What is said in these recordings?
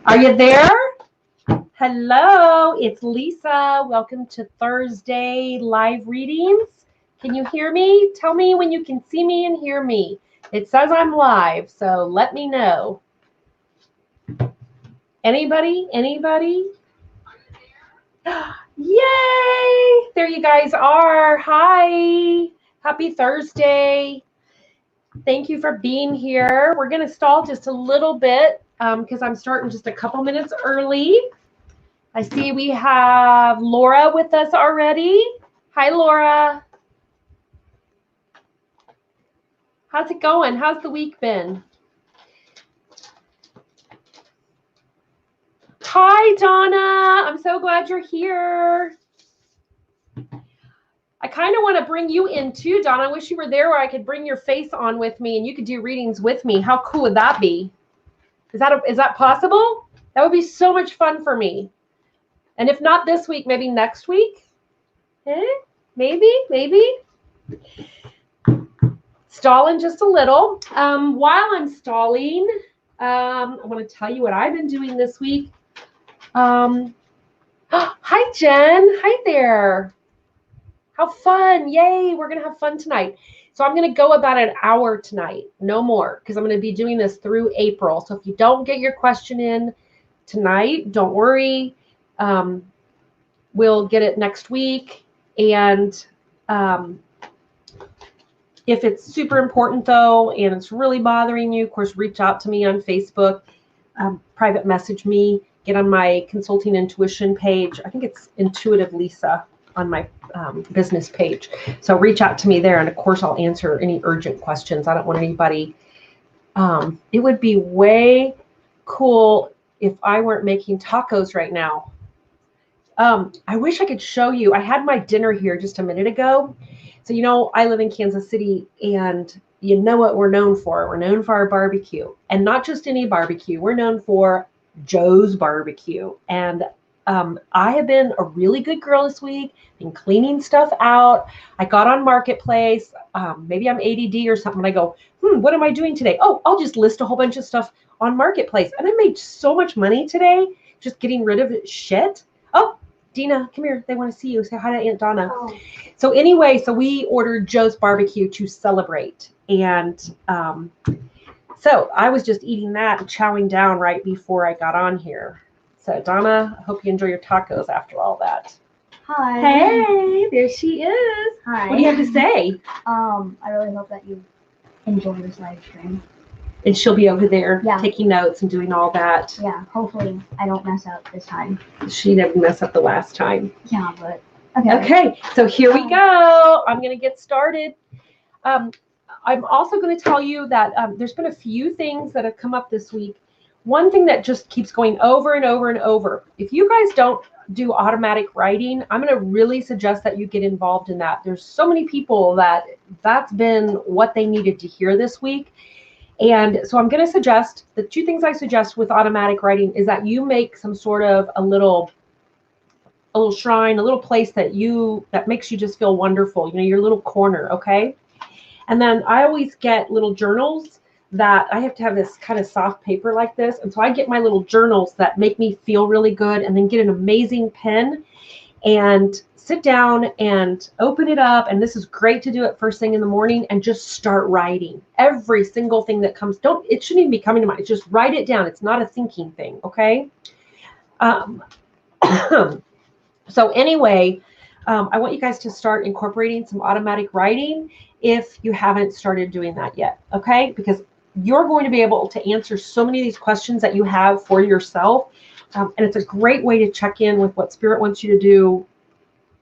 Are you there? Hello, it's Lisa. Welcome to Thursday live readings. Can you hear me? Tell me when you can see me and hear me. It says I'm live, so let me know. Anybody? Anybody? Yay! There you guys are. Hi. Happy Thursday. Thank you for being here. We're going to stall just a little bit because I'm starting just a couple minutes early. I see we have Laura with us already. Hi, Laura. How's it going? How's the week been? Hi, Donna. I'm so glad you're here. I kind of want to bring you in too, Donna. I wish you were there where I could bring your face on with me and you could do readings with me. How cool would that be? Is that possible? That would be so much fun for me. And if not this week, maybe next week? Maybe. Stalling just a little. While I'm stalling, I want to tell you what I've been doing this week. Hi, Jen. Hi there. How fun. Yay. We're going to have fun tonight. So I'm going to go about an hour tonight. No more, because I'm going to be doing this through April. So if you don't get your question in tonight, don't worry. We'll get it next week. And if it's super important, though, and it's really bothering you, of course, reach out to me on Facebook, private message me, get on my Consulting Intuition page. I think it's Intuitive Lisa on my business page. So reach out to me there. And, of course, I'll answer any urgent questions. I don't want anybody. It would be way cool if I weren't making tacos right now. I wish I could show you. I had my dinner here just a minute ago. So, I live in Kansas City, and you know what we're known for. We're known for our barbecue, and not just any barbecue. We're known for Joe's barbecue. And I have been a really good girl this week, been cleaning stuff out. I got on Marketplace. Maybe I'm ADD or something. I go, what am I doing today? Oh, I'll just list a whole bunch of stuff on Marketplace. And I made so much money today just getting rid of shit. Oh, Dina, come here. They want to see you. Say hi to Aunt Donna. Oh. So anyway, so we ordered Joe's barbecue to celebrate. And so I was just eating that and chowing down right before I got on here. So Donna, I hope you enjoy your tacos after all that. Hi. Hey, there she is. Hi. What do you have to say? I really hope that you enjoy this live stream. And she'll be over there taking notes and doing all that. Yeah, hopefully I don't mess up this time. She didn't mess up the last time. Yeah, but okay. So here we go. I'm going to get started. I'm also going to tell you that there's been a few things that have come up this week. One thing that just keeps going over and over and over. If you guys don't do automatic writing, I'm going to really suggest that you get involved in that. There's so many people that's been what they needed to hear this week. And so I'm going to suggest, the two things I suggest with automatic writing is that you make some sort of a little shrine, a little place that makes you just feel wonderful, your little corner, okay? And then I always get little journals that I have to have this kind of soft paper like this. And so I get my little journals that make me feel really good, and then get an amazing pen and sit down and open it up. And this is great to do it first thing in the morning and just start writing every single thing that comes. It shouldn't even be coming to mind. It's just write it down. It's not a thinking thing. Okay. So anyway, I want you guys to start incorporating some automatic writing if you haven't started doing that yet. Okay. Because you're going to be able to answer so many of these questions that you have for yourself. And it's a great way to check in with what Spirit wants you to do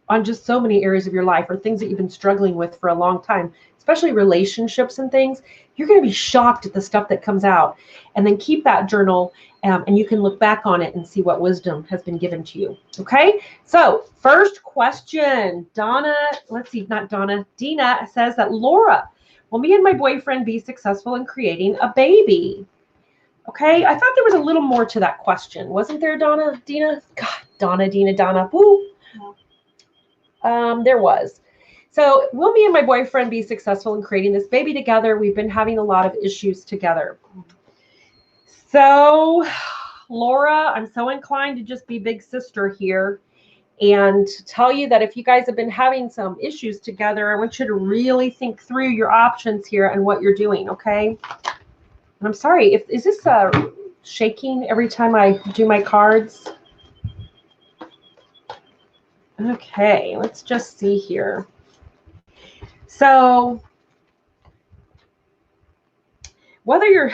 on just so many areas of your life, or things that you've been struggling with for a long time, especially relationships and things. You're going to be shocked at the stuff that comes out. And then keep that journal, and you can look back on it and see what wisdom has been given to you. Okay. So first question, Dina says that, Laura, will me and my boyfriend be successful in creating a baby? Okay. I thought there was a little more to that question. Wasn't there, Dina? God, Donna. Woo. There was. So will me and my boyfriend be successful in creating this baby together? We've been having a lot of issues together. So Laura, I'm so inclined to just be big sister here and tell you that if you guys have been having some issues together, I want you to really think through your options here and what you're doing, okay? And I'm sorry, is this shaking every time I do my cards? Okay, let's just see here. So whether you're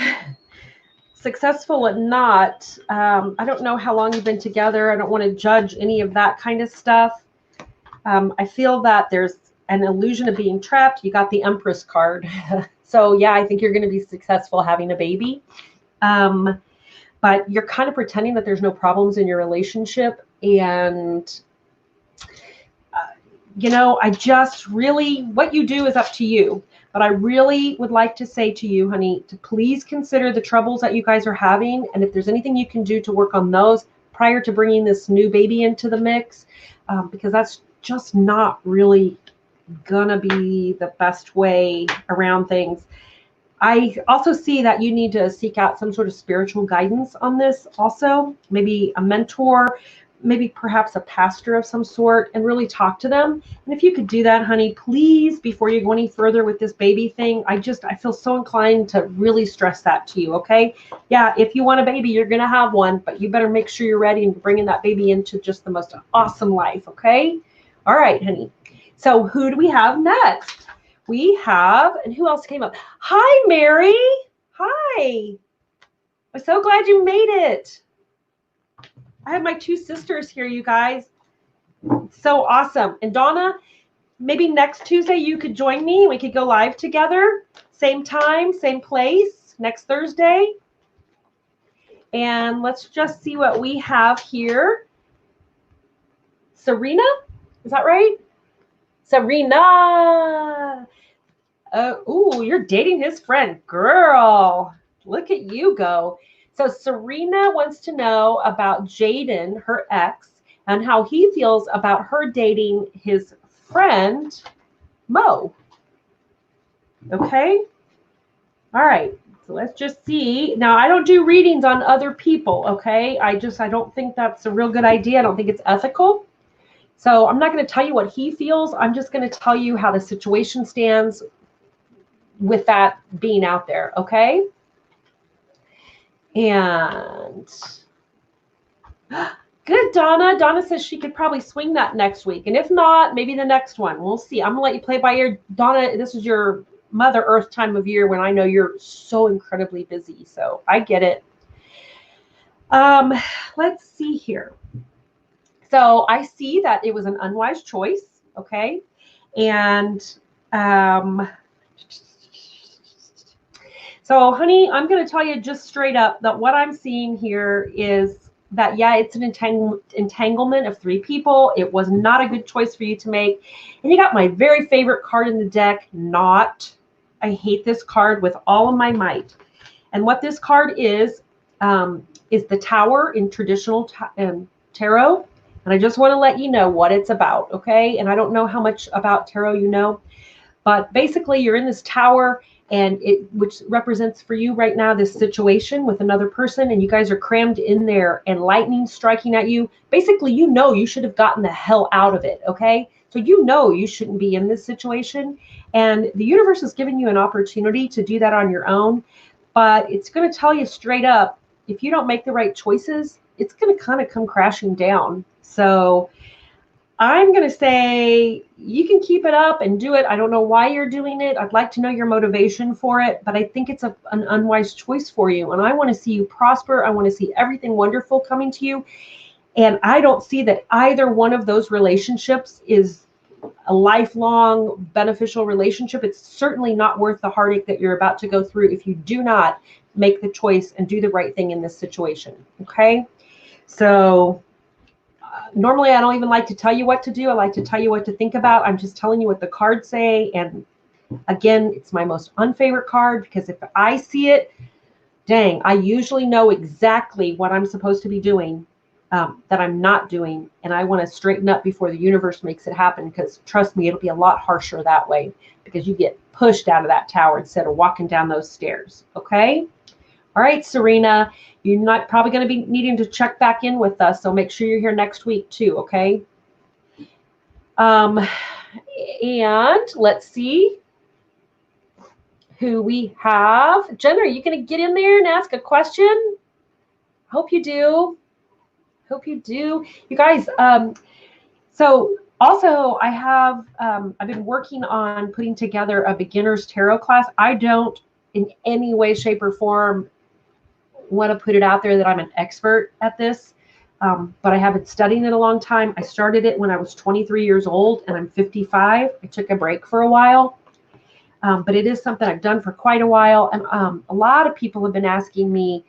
successful or not, I don't know how long you've been together. I don't want to judge any of that kind of stuff. I feel that there's an illusion of being trapped. You got the Empress card. So yeah, I think you're going to be successful having a baby. But you're kind of pretending that there's no problems in your relationship. And, you know, I just really, what you do is up to you. But I really would like to say to you, honey, to please consider the troubles that you guys are having. And if there's anything you can do to work on those prior to bringing this new baby into the mix, because that's just not really going to be the best way around things. I also see that you need to seek out some sort of spiritual guidance on this also, maybe a mentor, maybe perhaps a pastor of some sort, and really talk to them. And if you could do that, honey, please, before you go any further with this baby thing, I feel so inclined to really stress that to you, okay? Yeah, if you want a baby, you're going to have one, but you better make sure you're ready and bringing that baby into just the most awesome life, okay? All right, honey. So who do we have next? We have, and who else came up? Hi, Mary. Hi. I'm so glad you made it. I have my two sisters here, you guys. So awesome. And Donna, maybe next Tuesday you could join me. We could go live together. Same time, same place, next Thursday. And let's just see what we have here. Serena, is that right? Serena. Ooh, you're dating his friend. Girl, look at you go. So Serena wants to know about Jaden, her ex, and how he feels about her dating his friend, Mo. Okay? All right. So let's just see. Now, I don't do readings on other people, okay? I don't think that's a real good idea. I don't think it's ethical. So I'm not going to tell you what he feels. I'm just going to tell you how the situation stands with that being out there, okay? And good, Donna. Donna says she could probably swing that next week. And if not, maybe the next one. We'll see. I'm going to let you play by ear. Donna, this is your Mother Earth time of year when I know you're so incredibly busy. So I get it. Let's see here. So I see that it was an unwise choice, okay? And so, honey, I'm going to tell you just straight up that what I'm seeing here is that, yeah, it's an entanglement of three people. It was not a good choice for you to make. And you got my very favorite card in the deck, Not. I hate this card with all of my might. And what this card is the Tower in traditional tarot. And I just want to let you know what it's about, okay? And I don't know how much about tarot you know, but basically you're in this tower, and which represents for you right now this situation with another person, and you guys are crammed in there and lightning striking at you. Basically, you know you should have gotten the hell out of it, okay? So you know you shouldn't be in this situation, and the universe is giving you an opportunity to do that on your own, but it's going to tell you straight up, if you don't make the right choices, it's going to kind of come crashing down. So I'm going to say you can keep it up and do it. I don't know why you're doing it. I'd like to know your motivation for it, but I think it's an unwise choice for you. And I want to see you prosper. I want to see everything wonderful coming to you. And I don't see that either one of those relationships is a lifelong beneficial relationship. It's certainly not worth the heartache that you're about to go through if you do not make the choice and do the right thing in this situation. Okay? So normally I don't even like to tell you what to do. I like to tell you what to think about. I'm just telling you what the cards say. And again, it's my most unfavorite card, because if I see it, dang, I usually know exactly what I'm supposed to be doing that I'm not doing. And I want to straighten up before the universe makes it happen, because trust me, it'll be a lot harsher that way, because you get pushed out of that tower instead of walking down those stairs. Okay? All right, Serena, you're not probably going to be needing to check back in with us, so make sure you're here next week too, okay? And let's see who we have. Jen, are you going to get in there and ask a question? Hope you do. Hope you do. You guys, so also I have, I've been working on putting together a beginner's tarot class. I don't in any way, shape, or form want to put it out there that I'm an expert at this, but I have been studying it a long time. I started it when I was 23 years old and I'm 55. I took a break for a while, but it is something I've done for quite a while. And a lot of people have been asking me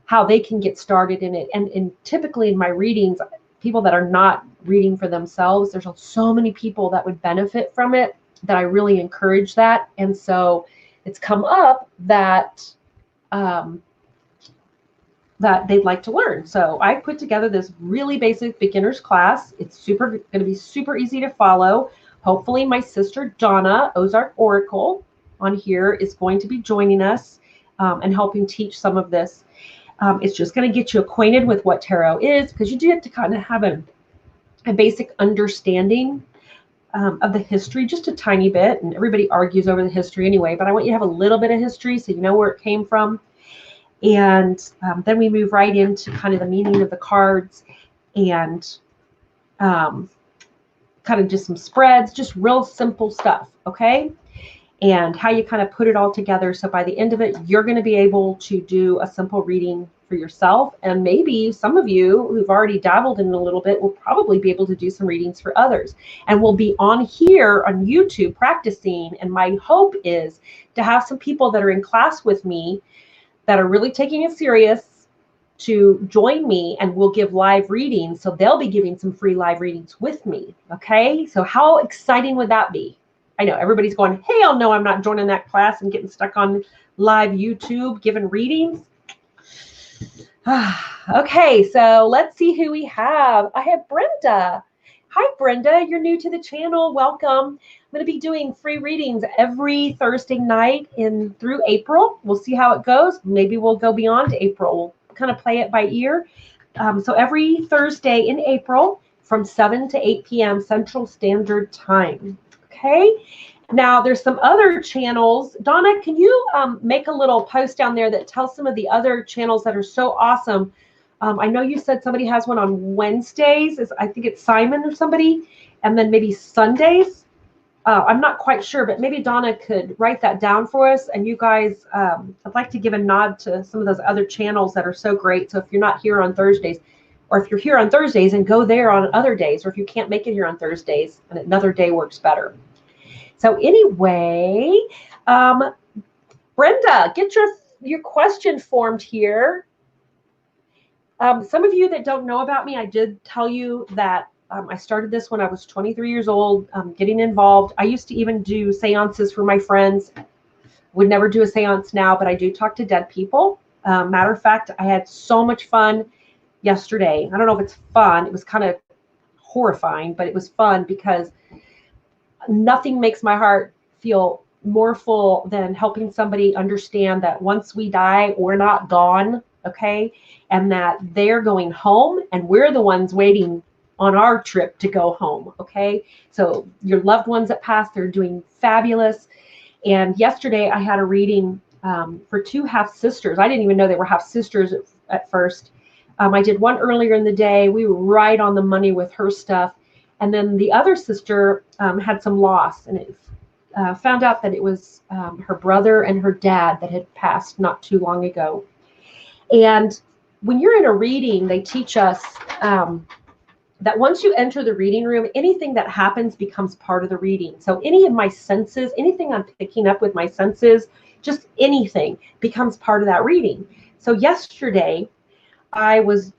how they can get started in it. And typically in my readings, people that are not reading for themselves, there's so many people that would benefit from it that I really encourage that. And so it's come up that that they'd like to learn. So I put together this really basic beginner's class. It's going to be super easy to follow. Hopefully my sister Donna, Ozark Oracle, on here is going to be joining us and helping teach some of this. It's just going to get you acquainted with what tarot is, because you do have to kind of have a basic understanding of the history, just a tiny bit. And everybody argues over the history anyway, but I want you to have a little bit of history so you know where it came from. And then we move right into kind of the meaning of the cards and kind of just some spreads, just real simple stuff, okay? And how you kind of put it all together. So by the end of it, you're going to be able to do a simple reading for yourself. And maybe some of you who've already dabbled in it a little bit will probably be able to do some readings for others. And we'll be on here on YouTube practicing. And my hope is to have some people that are in class with me that are really taking it serious to join me, and we'll give live readings. So they'll be giving some free live readings with me. Okay. So how exciting would that be? I know everybody's going, hell no, I'm not joining that class and getting stuck on live YouTube giving readings. Okay, so let's see who we have. I have Brenda. Hi, Brenda. You're new to the channel. Welcome. I'm going to be doing free readings every Thursday night through April. We'll see how it goes. Maybe we'll go beyond April. We'll kind of play it by ear. So every Thursday in April from 7 to 8 p.m. Central Standard Time. Okay. Now there's some other channels. Donna, can you make a little post down there that tells some of the other channels that are so awesome? I know you said somebody has one on Wednesdays. I think it's Simon or somebody, and then maybe Sundays. I'm not quite sure, but maybe Donna could write that down for us. And you guys, I'd like to give a nod to some of those other channels that are so great. So if you're not here on Thursdays, or if you're here on Thursdays and go there on other days, or if you can't make it here on Thursdays and another day works better. So anyway, Brenda, get your question formed here. Some of you that don't know about me, I did tell you that I started this when I was 23 years old, getting involved. I used to even do seances for my friends. Would never do a seance now, but I do talk to dead people. Matter of fact, I had so much fun yesterday. I don't know if it's fun. It was kind of horrifying, but it was fun because nothing makes my heart feel more full than helping somebody understand that once we die, we're not gone, okay? And that they're going home and we're the ones waiting on our trip to go home, okay? So your loved ones that passed, they're doing fabulous. And yesterday I had a reading for two half-sisters. I didn't even know they were half-sisters at first. I did one earlier in the day. We were right on the money with her stuff. And then the other sister had some loss, and it found out that it was her brother and her dad that had passed not too long ago. And when you're in a reading, they teach us that once you enter the reading room, anything that happens becomes part of the reading. So any of my senses, anything I'm picking up with my senses, just anything becomes part of that reading. So yesterday I was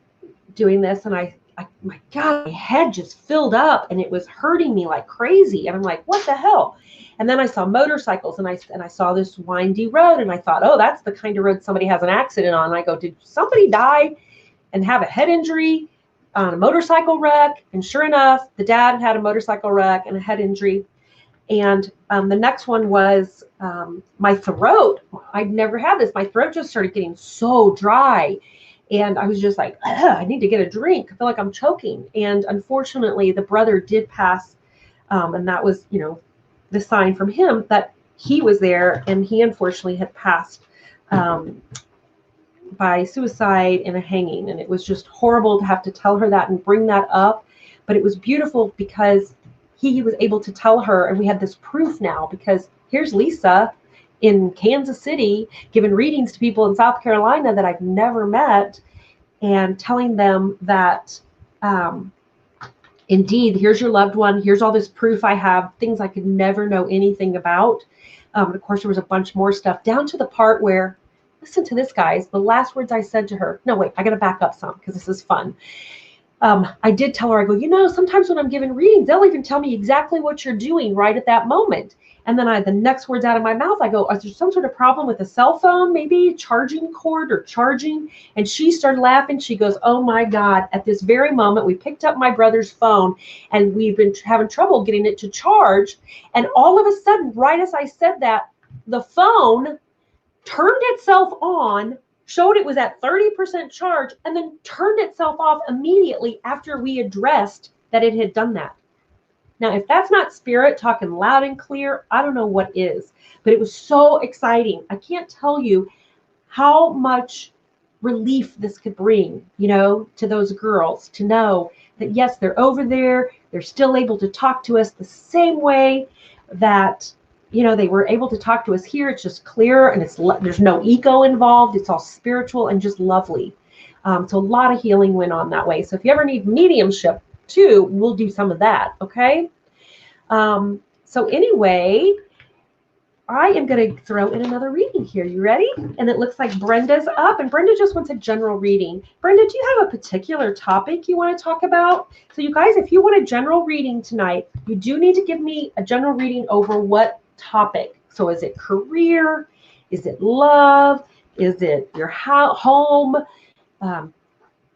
doing this, and my God, my head just filled up and it was hurting me like crazy. And I'm like, what the hell? And then I saw motorcycles, and I saw this windy road, and I thought, oh, that's the kind of road somebody has an accident on. And I go, did somebody die and have a head injury on a motorcycle wreck? And sure enough, the dad had a motorcycle wreck and a head injury. And the next one was my throat, I'd never had this. My throat just started getting so dry. And I was just like, I need to get a drink. I feel like I'm choking. And unfortunately, the brother did pass. And that was, the sign from him that he was there. And he unfortunately had passed by suicide in a hanging. And it was just horrible to have to tell her that and bring that up. But it was beautiful because he was able to tell her, and we had this proof now, because here's Lisa in Kansas City giving readings to people in South Carolina that I've never met, and telling them that indeed, here's your loved one, here's all this proof I have, things I could never know anything about. And of course, there was a bunch more stuff, down to the part where, listen to this, guys, the last words I said to her, no, wait, I got to back up some because this is fun. I did tell her, I go, sometimes when I'm giving readings, they'll even tell me exactly what you're doing right at that moment. And then the next words out of my mouth, I go, is there some sort of problem with a cell phone, maybe charging cord or charging? And she started laughing. She goes, oh my God, at this very moment, we picked up my brother's phone and we've been having trouble getting it to charge. And all of a sudden, right as I said that, the phone turned itself on, showed it was at 30% charge, and then turned itself off immediately after we addressed that it had done that. Now, if that's not spirit talking loud and clear, I don't know what is. But it was so exciting. I can't tell you how much relief this could bring, to those girls, to know that, yes, they're over there. They're still able to talk to us the same way that they were able to talk to us here. It's just clear, and there's no ego involved. It's all spiritual and just lovely. So a lot of healing went on that way. So if you ever need mediumship too, we'll do some of that. Okay. So anyway, I am going to throw in another reading here. You ready? And it looks like Brenda's up, and Brenda just wants a general reading. Brenda, do you have a particular topic you want to talk about? So you guys, if you want a general reading tonight, you do need to give me a general reading over what topic. So is it career? Is it love? Is it your home?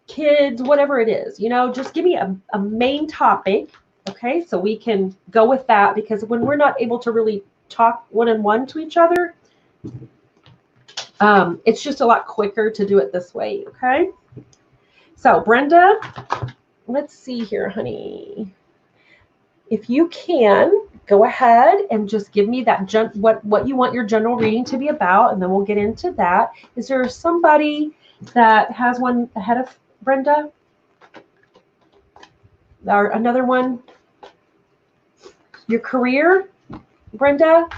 Kids, whatever it is, just give me a main topic. Okay, so we can go with that, because when we're not able to really talk one-on-one to each other, it's just a lot quicker to do it this way. Okay, so Brenda, let's see here, honey. If you can, go ahead and just give me that what you want your general reading to be about, and then we'll get into that. Is there somebody that has one ahead of Brenda? Or another one? Your career, Brenda?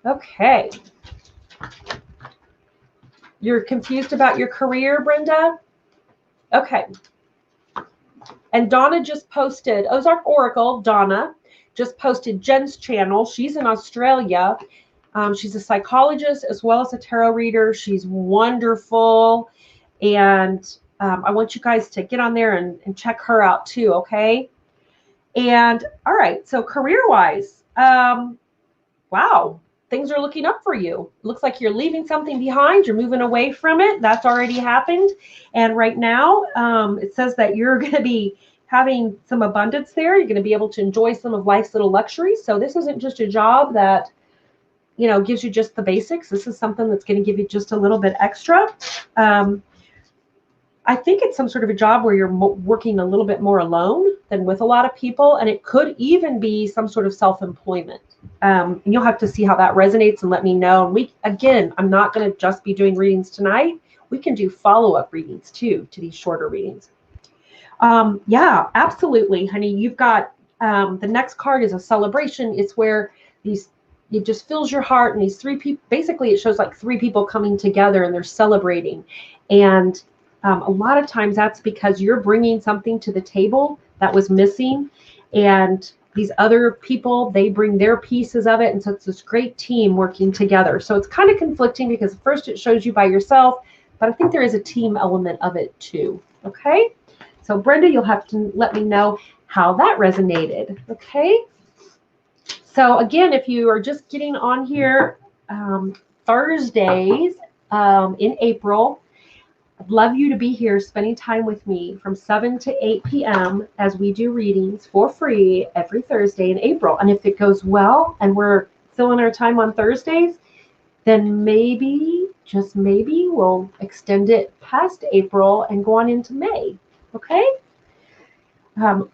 Okay. You're confused about your career, Brenda? Okay. And Donna just posted, Ozark Oracle, Donna, just posted Jen's channel. She's in Australia. She's a psychologist as well as a tarot reader. She's wonderful. And I want you guys to get on there and check her out too, okay? And all right, so career-wise, wow, things are looking up for you. Looks like you're leaving something behind. You're moving away from it. That's already happened. And right now, it says that you're going to be having some abundance there. You're going to be able to enjoy some of life's little luxuries. So this isn't just a job that, gives you just the basics. This is something that's going to give you just a little bit extra. I think it's some sort of a job where you're working a little bit more alone than with a lot of people. And it could even be some sort of self-employment. And you'll have to see how that resonates and let me know. And I'm not going to just be doing readings tonight. We can do follow-up readings too, to these shorter readings. Yeah, absolutely, honey. You've got, the next card is a celebration. It's where it just fills your heart. And these three people, basically it shows like three people coming together and they're celebrating. And a lot of times that's because you're bringing something to the table that was missing, and these other people, they bring their pieces of it. And so it's this great team working together. So it's kind of conflicting because first it shows you by yourself, but I think there is a team element of it too. Okay. So Brenda, you'll have to let me know how that resonated. Okay. So again, if you are just getting on here, Thursdays in April, I'd love you to be here spending time with me from 7 to 8 p.m. as we do readings for free every Thursday in April. And if it goes well and we're filling our time on Thursdays, then maybe, just maybe, we'll extend it past April and go on into May. Okay?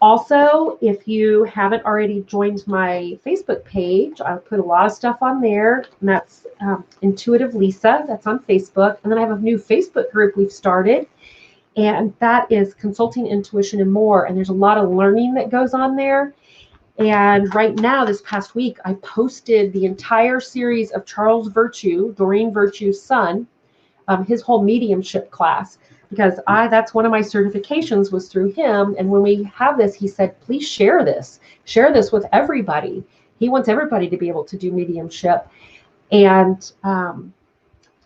Also, if you haven't already joined my Facebook page, I put a lot of stuff on there, and that's Intuitive Lisa. That's on Facebook. And then I have a new Facebook group we've started, and that is Consulting, Intuition, and More. And there's a lot of learning that goes on there. And right now, this past week, I posted the entire series of Charles Virtue, Doreen Virtue's son, his whole mediumship class, because that's one of my certifications was through him. And when we have this, he said, please share this with everybody. He wants everybody to be able to do mediumship. And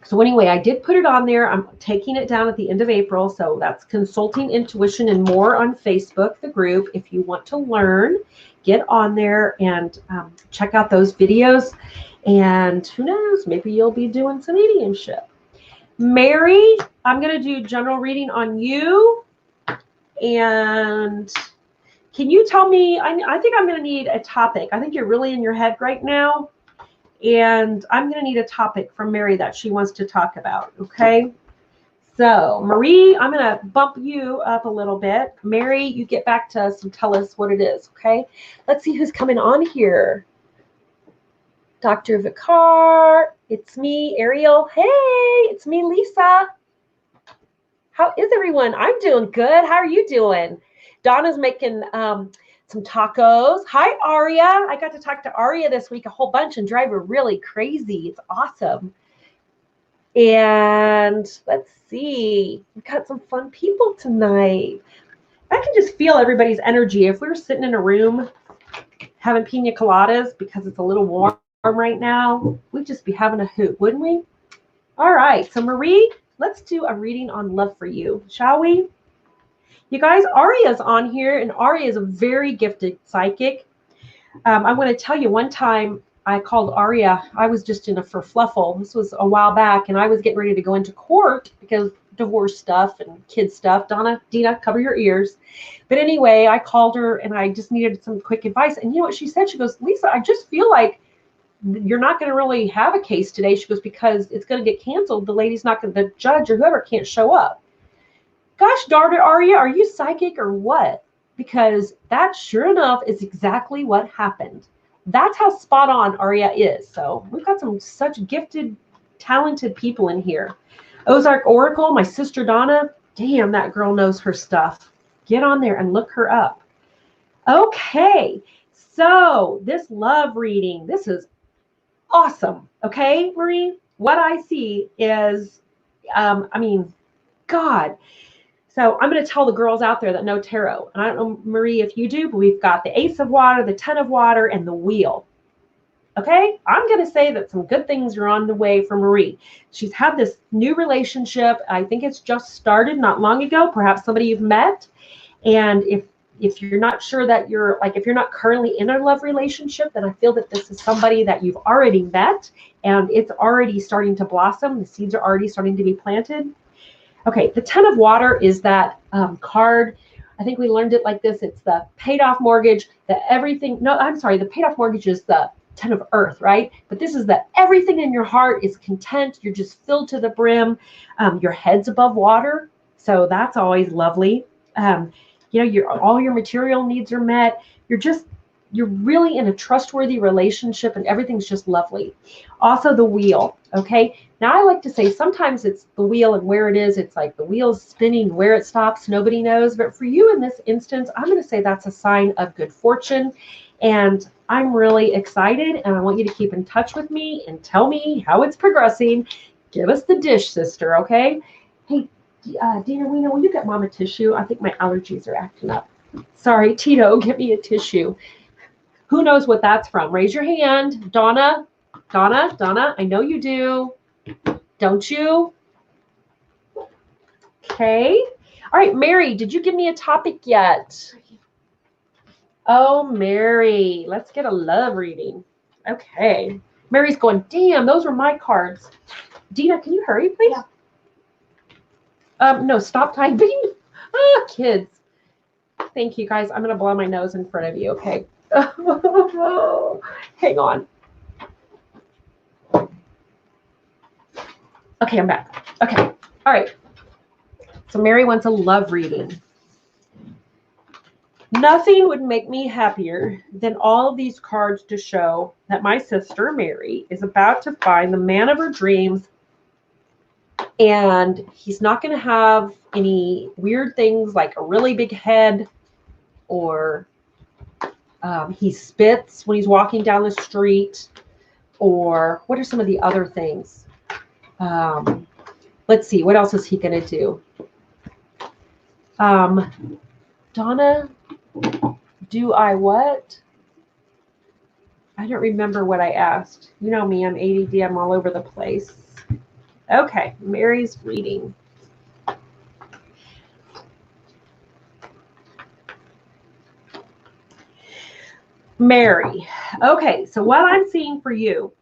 so anyway, I did put it on there. I'm taking it down at the end of April. So that's Consulting, Intuition, and More on Facebook, the group. If you want to learn, get on there and check out those videos. And who knows, maybe you'll be doing some mediumship. Mary, I'm going to do general reading on you. And can you tell me, I think I'm going to need a topic. I think you're really in your head right now. And I'm going to need a topic from Mary that she wants to talk about. Okay. So Marie, I'm going to bump you up a little bit. Mary, you get back to us and tell us what it is. Okay. Let's see who's coming on here. Dr. Vicar, it's me, Ariel. Hey, it's me, Lisa. How is everyone? I'm doing good. How are you doing? Donna's making some tacos. Hi, Aria. I got to talk to Aria this week a whole bunch and drive her really crazy. It's awesome. And let's see. We've got some fun people tonight. I can just feel everybody's energy. If we were sitting in a room having pina coladas because it's a little warm right now, we'd just be having a hoot, wouldn't we? All right, so Marie, let's do a reading on love for you, shall we? You guys, Aria's on here, and Aria is a very gifted psychic. I want to tell you, one time I called Aria. I was just in a kerfluffle. This was a while back, and I was getting ready to go into court because divorce stuff and kid stuff. Dina, cover your ears. But anyway, I called her, and I just needed some quick advice. And you know what she said? She goes, Lisa, I just feel like you're not going to really have a case today. She goes, because it's going to get canceled. The lady's not going to, the judge or whoever can't show up. Gosh darn it, Aria, are you psychic or what? Because that sure enough is exactly what happened. That's how spot on Aria is. So we've got some such gifted, talented people in here. Ozark Oracle, my sister Donna, damn, that girl knows her stuff. Get on there and look her up. Okay, so this love reading, this is awesome. Okay, Marie, what I see is, God. So I'm going to tell the girls out there that know tarot. And I don't know, Marie, if you do, but we've got the Ace of Water, the Ten of Water, and the Wheel. Okay, I'm going to say that some good things are on the way for Marie. She's had this new relationship. I think it's just started not long ago, perhaps somebody you've met. And if you're not sure that if you're not currently in a love relationship, then I feel that this is somebody that you've already met and it's already starting to blossom. The seeds are already starting to be planted. Okay, the Ten of Water is that card. I think we learned it like this. It's the paid off mortgage, the paid off mortgage is the Ten of Earth, right? But this is that everything in your heart is content. You're just filled to the brim. Your head's above water. So that's always lovely. All your material needs are met. You're really in a trustworthy relationship and everything's just lovely. Also the Wheel, okay? Now I like to say sometimes it's the wheel and where it is, it's like the wheel's spinning, where it stops, nobody knows. But for you in this instance, I'm going to say that's a sign of good fortune. And I'm really excited and I want you to keep in touch with me and tell me how it's progressing. Give us the dish, sister, okay? Hey, Dina, will you get Mom a tissue? I think my allergies are acting up. Sorry, Tito, get me a tissue. Who knows what that's from? Raise your hand. Donna, I know you do. Don't you? Okay. All right, Mary, did you give me a topic yet? Oh, Mary, let's get a love reading. Okay. Mary's going, damn, those were my cards. Dina, can you hurry, please? Yeah. No, stop typing. Ah, kids. Thank you, guys. I'm going to blow my nose in front of you, okay? Hang on. Okay, I'm back. Okay. All right. So Mary wants a love reading. Nothing would make me happier than all of these cards to show that my sister, Mary, is about to find the man of her dreams, and he's not going to have any weird things like a really big head, or he spits when he's walking down the street, or what are some of the other things? Let's see, what else is he going to do? Donna, do I what? I don't remember what I asked. You know me, I'm ADD, I'm all over the place. Okay, Mary's reading. Mary. Okay, so what I'm seeing for you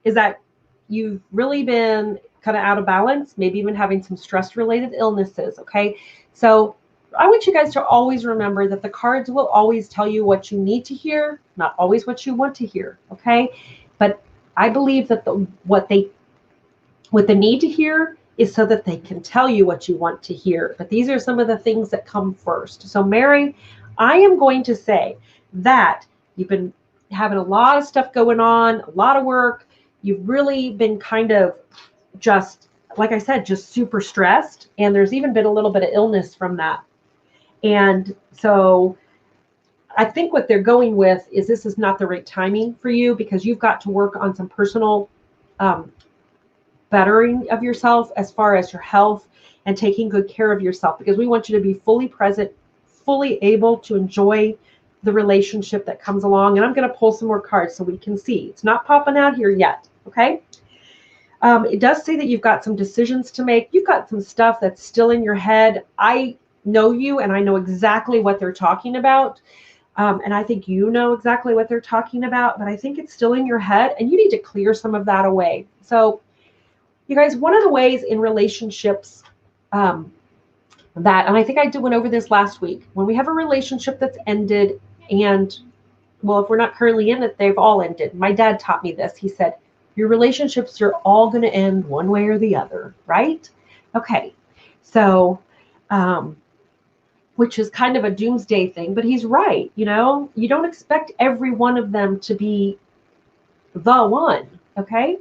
is that you've really been kind of out of balance, maybe even having some stress-related illnesses, okay? So I want you guys to always remember that the cards will always tell you what you need to hear, not always what you want to hear, okay? But I believe that what the need to hear is so that they can tell you what you want to hear. But these are some of the things that come first. So Mary, I am going to say that you've been having a lot of stuff going on, a lot of work. You've really been kind of just, like I said, just super stressed. And there's even been a little bit of illness from that. And so I think what they're going with is this is not the right timing for you, because you've got to work on some personal bettering of yourself as far as your health and taking good care of yourself, because we want you to be fully present, fully able to enjoy the relationship that comes along. And I'm going to pull some more cards so we can see. It's not popping out here yet, okay? It does say that you've got some decisions to make. You've got some stuff that's still in your head. I know you, and I know exactly what they're talking about. And I think you know exactly what they're talking about, but I think it's still in your head, and you need to clear some of that away. So you guys, one of the ways in relationships and I think I went over this last week, when we have a relationship that's ended, and well, if we're not currently in it, they've all ended. My dad taught me this. He said, your relationships are all going to end one way or the other, right? Okay. So, which is kind of a doomsday thing, but he's right. You know, you don't expect every one of them to be the one. Okay.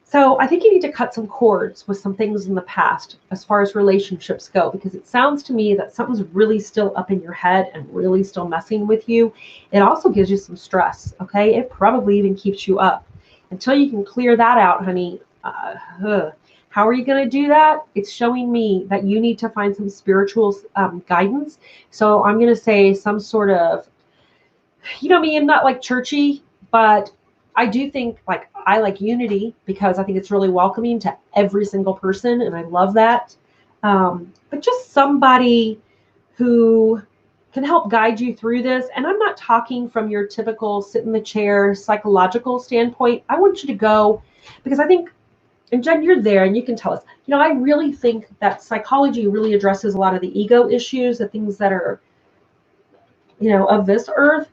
So I think you need to cut some cords with some things in the past as far as relationships go, because it sounds to me that something's really still up in your head and really still messing with you. It also gives you some stress, okay? It probably even keeps you up. Until you can clear that out, honey, how are you going to do that? It's showing me that you need to find some spiritual guidance. So I'm going to say some sort of, you know me, I'm not like churchy, but I do think I like unity, because I think it's really welcoming to every single person, and I love that. But just somebody who can help guide you through this. And I'm not talking from your typical sit in the chair psychological standpoint. I want you to go, because I think, and Jen, you're there and you can tell us, you know, I really think that psychology really addresses a lot of the ego issues, the things that are, you know, of this earth.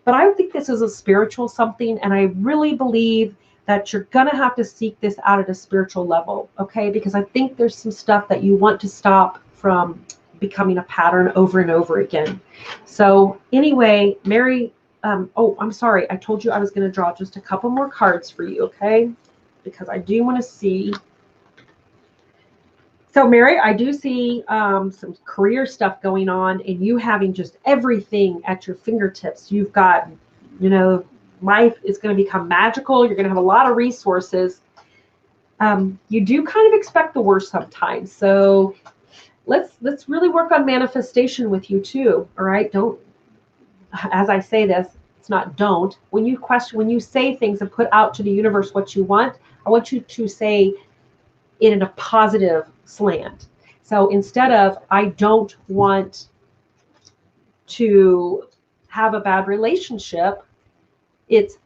But I think this is a spiritual something, and I really believe that you're going to have to seek this out at a spiritual level, okay? Because I think there's some stuff that you want to stop from becoming a pattern over and over again. So anyway, Mary, oh, I'm sorry. I told you I was going to draw just a couple more cards for you, okay? Because I do want to see. So Mary, I do see some career stuff going on, and you having just everything at your fingertips. You've got, you know, life is going to become magical. You're going to have a lot of resources. You do kind of expect the worst sometimes. So let's really work on manifestation with you too. All right. Don't, as I say this, it's not don't. When you say things and put out to the universe what you want, I want you to say it in a positive slant. So instead of, I don't want to have a bad relationship, it's,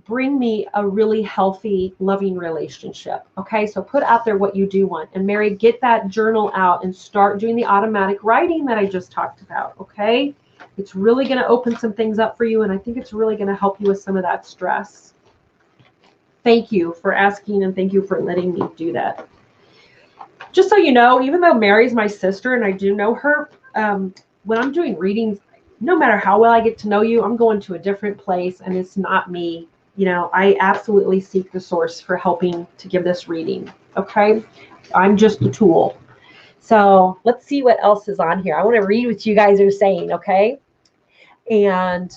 bring me a really healthy, loving relationship. Okay, so put out there what you do want. And Mary, get that journal out and start doing the automatic writing that I just talked about. Okay, it's really going to open some things up for you, and I think it's really going to help you with some of that stress. Thank you for asking, and thank you for letting me do that. Just so you know, even though Mary's my sister and I do know her, when I'm doing readings, no matter how well I get to know you, I'm going to a different place, and it's not me. You know, I absolutely seek the source for helping to give this reading. Okay, I'm just a tool. So let's see what else is on here. I want to read what you guys are saying. Okay, and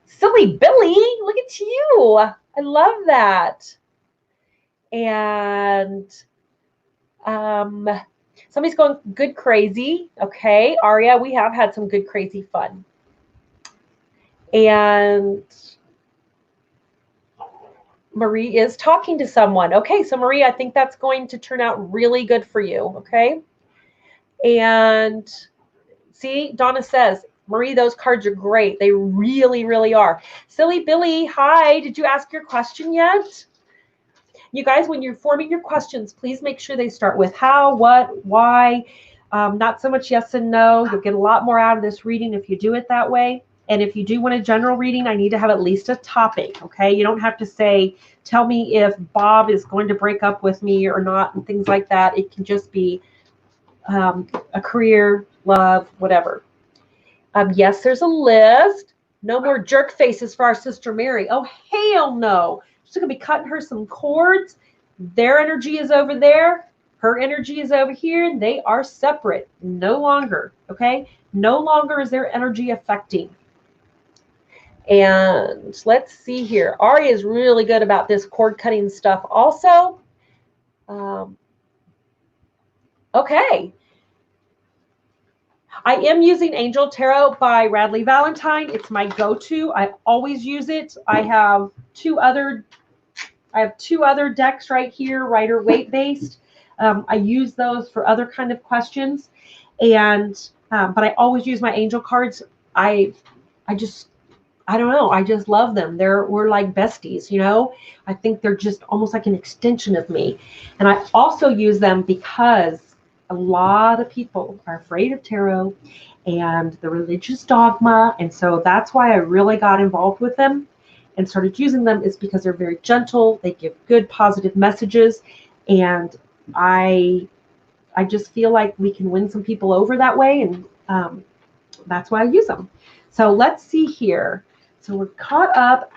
Silly Billy, look at you. I love that. And somebody's going good crazy. Okay, Aria, we have had some good crazy fun. And Marie is talking to someone. Okay, so Marie, I think that's going to turn out really good for you. Okay. And see, Donna says, Marie, those cards are great. They really, really are. Silly Billy, hi. Did you ask your question yet? You guys, when you're forming your questions, please make sure they start with how, what, why, not so much yes and no. You'll get a lot more out of this reading if you do it that way. And if you do want a general reading, I need to have at least a topic, okay? You don't have to say, tell me if Bob is going to break up with me or not and things like that. It can just be a career, love, whatever. Yes, there's a list. No more jerk faces for our sister Mary. Oh, hell no. She's going to be cutting her some cords. Their energy is over there. Her energy is over here. They are separate. No longer, okay? No longer is their energy affecting. And let's see here. Ari is really good about this cord cutting stuff also. Okay. I am using Angel Tarot by Radley Valentine. It's my go-to. I always use it. I have two other decks right here, Rider Waite based. I use those for other kind of questions, and but I always use my angel cards. I don't know. I just love them. We're like besties, you know. I think they're just almost like an extension of me, and I also use them because a lot of people are afraid of tarot and the religious dogma, and so that's why I really got involved with them and started using them, is because they're very gentle. They give good positive messages, and I just feel like we can win some people over that way, and that's why I use them. So let's see here. So we're caught up.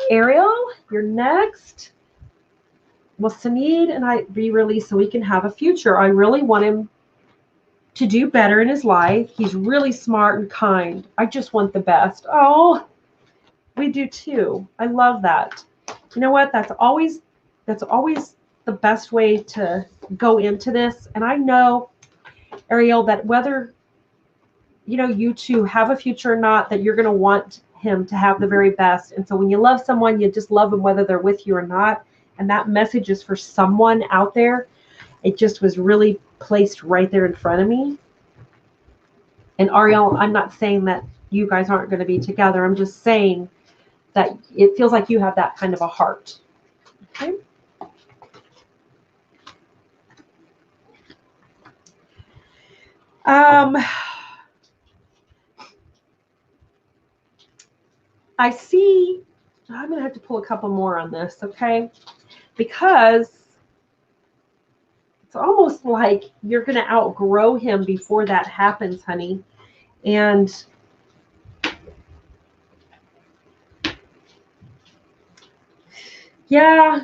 Ariel, you're next. Will Sanid and I be released so we can have a future? I really want him to do better in his life. He's really smart and kind. I just want the best. Oh, we do too. I love that. You know what? That's always the best way to go into this. And I know, Ariel, that whether you two have a future or not, that you're going to want him to have the very best. And so when you love someone, you just love them whether they're with you or not. And that message is for someone out there. It just was really placed right there in front of me. And Ariel, I'm not saying that you guys aren't going to be together. I'm just saying that it feels like you have that kind of a heart. Okay. I see, I'm going to have to pull a couple more on this, okay? Because it's almost like you're going to outgrow him before that happens, honey. And yeah,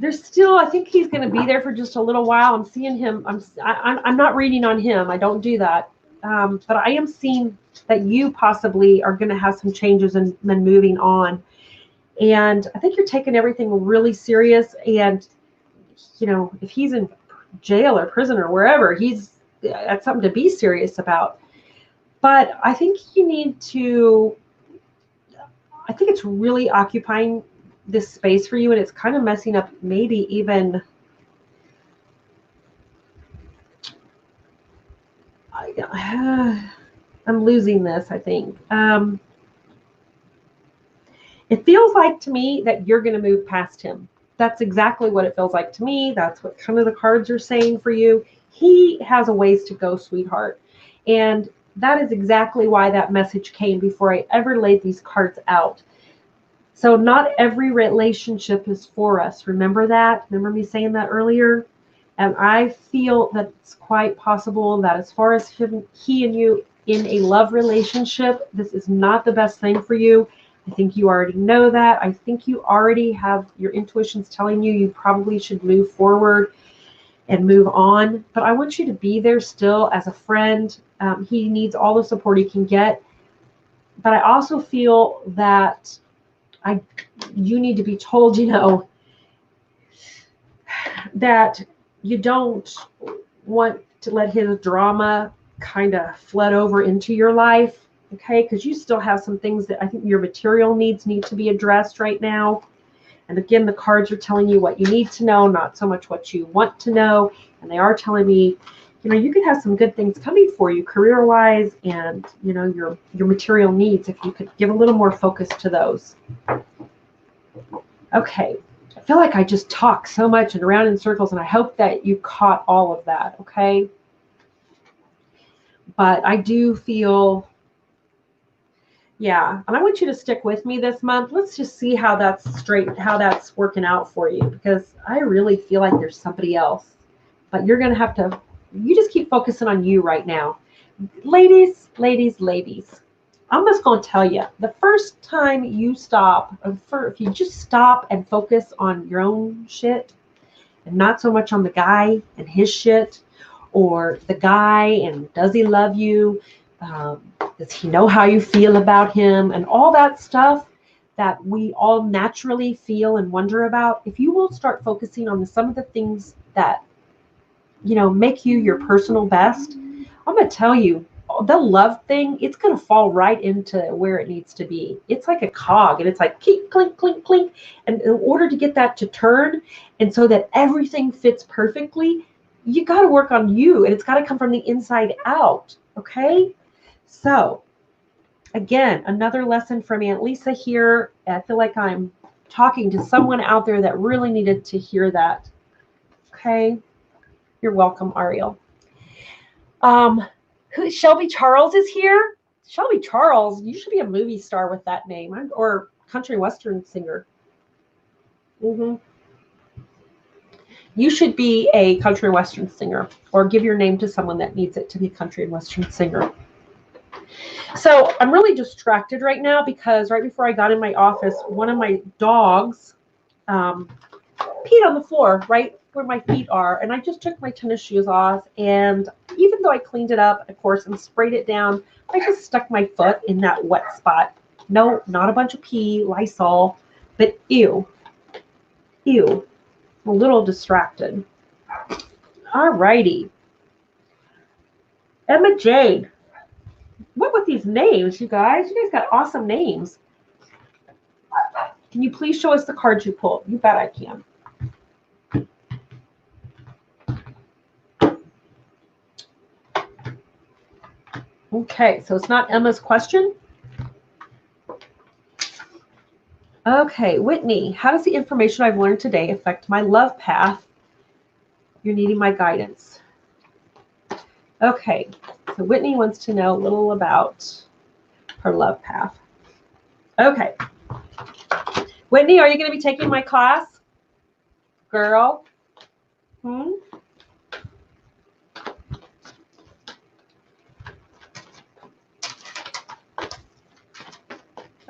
there's still, I think he's going to be there for just a little while. I'm seeing him. I'm not reading on him. I don't do that. But I am seeing that you possibly are going to have some changes and then moving on. And I think you're taking everything really serious. And, if he's in jail or prison or wherever, that's something to be serious about. But I think you need to, I think it's really occupying this space for you, and it's kind of messing up maybe even I'm losing this, I think. It feels like to me that you're going to move past him. That's exactly what it feels like to me. That's what kind of the cards are saying for you. He has a ways to go, sweetheart. And that is exactly why that message came before I ever laid these cards out. So not every relationship is for us. Remember that? Remember me saying that earlier? And I feel that it's quite possible that as far as he and you in a love relationship, this is not the best thing for you. I think you already know that. I think you already have your intuitions telling you probably should move forward and move on. But I want you to be there still as a friend. He needs all the support he can get. But I also feel that you need to be told, that you don't want to let his drama kind of flood over into your life, okay? Because you still have some things that I think your material needs need to be addressed right now. And again, the cards are telling you what you need to know, not so much what you want to know. And they are telling me, you could have some good things coming for you career-wise and, your material needs, if you could give a little more focus to those. Okay. I feel like I just talk so much and around in circles, and I hope that you caught all of that, okay? But I do feel, yeah, and I want you to stick with me this month. Let's just see how that's working out for you, because I really feel like there's somebody else. But you're going to have to, you just keep focusing on you right now. Ladies, I'm just going to tell you, the first time you stop, if you just stop and focus on your own shit and not so much on the guy and his shit, or the guy and does he love you, does he know how you feel about him, and all that stuff that we all naturally feel and wonder about, if you will start focusing on some of the things that, make you your personal best, I'm going to tell you, the love thing, it's going to fall right into where it needs to be. It's like a cog, and it's like clink, clink, clink, clink. And in order to get that to turn, and so that everything fits perfectly, you got to work on you, and it's got to come from the inside out. Okay? So, again, another lesson from Aunt Lisa here. I feel like I'm talking to someone out there that really needed to hear that. Okay? You're welcome, Ariel. Shelby Charles is here. Shelby Charles, you should be a movie star with that name, or country western singer. You should be a country western singer, or give your name to someone that needs it to be a country and western singer. So I'm really distracted right now because right before I got in my office, one of my dogs peed on the floor right where my feet are, and I just took my tennis shoes off, and even though I cleaned it up, of course, and sprayed it down, I just stuck my foot in that wet spot. No, not a bunch of pee, Lysol, but ew. I'm a little distracted. All righty. Emma Jade. What with these names, you guys? You guys got awesome names. Can you please show us the cards you pulled? You bet I can. Okay, so it's not Emma's question. Okay, Whitney, how does the information I've learned today affect my love path? You're needing my guidance. Okay, so Whitney wants to know a little about her love path. Okay. Whitney, are you going to be taking my class? Girl?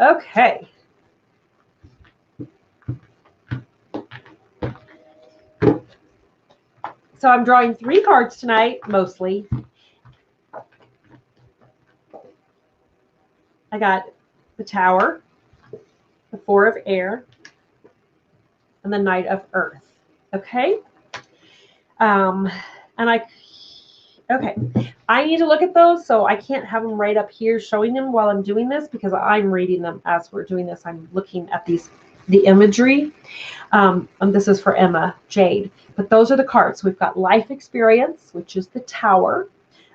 Okay. So I'm drawing 3 cards tonight, mostly. I got the Tower, the 4 of Air, and the Knight of Earth. Okay? Okay. I need to look at those, so I can't have them right up here showing them while I'm doing this, because I'm reading them as we're doing this. I'm looking at the imagery. And this is for Emma Jade. But those are the cards. We've got Life Experience, which is the Tower,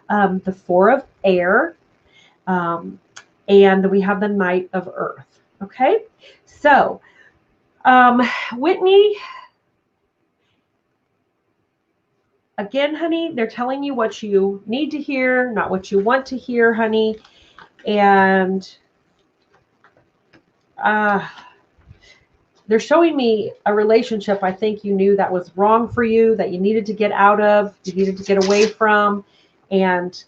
the 4 of Air, and we have the Knight of Earth. Okay, so Whitney, again, honey, they're telling you what you need to hear, not what you want to hear, honey. And they're showing me a relationship I think you knew that was wrong for you, that you needed to get out of, you needed to get away from. And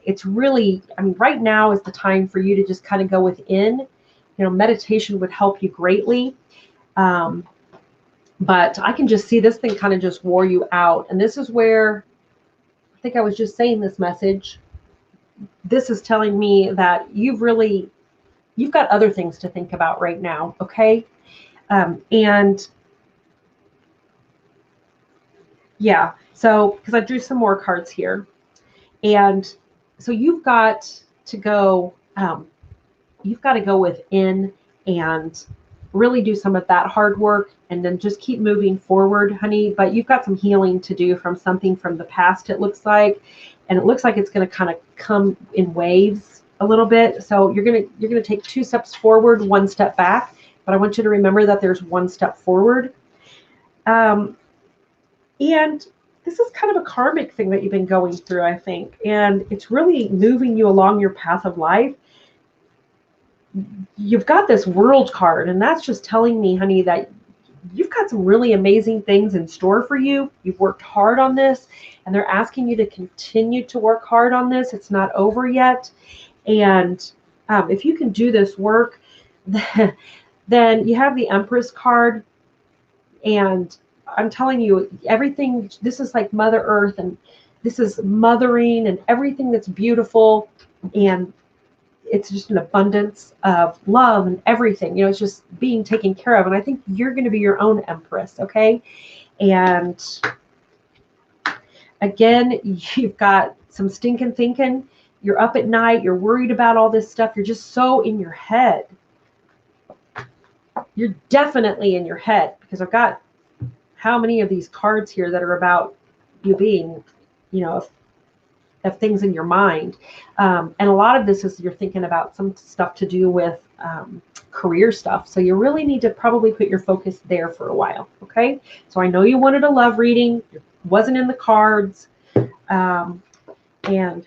it's really, I mean, right now is the time for you to just kind of go within. You know, meditation would help you greatly. But I can just see this thing kind of just wore you out. And this is where, I think I was just saying this message. This is telling me that you've got other things to think about right now, okay? And yeah, so because I drew some more cards here. And so you've got to go within and really do some of that hard work, and then just keep moving forward, honey. But you've got some healing to do from something from the past, it looks like. And it looks like it's going to kind of come in waves a little bit. So you're going to take 2 steps forward, 1 step back. But I want you to remember that there's 1 step forward. And this is kind of a karmic thing that you've been going through, I think. And it's really moving you along your path of life. You've got this world card, and that's just telling me, honey, that you've got some really amazing things in store for you. You've worked hard on this, and they're asking you to continue to work hard on this. It's not over yet. And if you can do this work, then you have the Empress card. And I'm telling you, everything, this is like Mother Earth, and this is mothering and everything that's beautiful. And it's just an abundance of love and everything. You know, it's just being taken care of. And I think you're going to be your own Empress, okay? And again, you've got some stinking thinking. You're up at night. You're worried about all this stuff. You're just so in your head. You're definitely in your head, because I've got how many of these cards here that are about you being, you know, of things in your mind. And a lot of this is you're thinking about some stuff to do with career stuff. So you really need to probably put your focus there for a while. Okay. So I know you wanted a love reading. It wasn't in the cards. And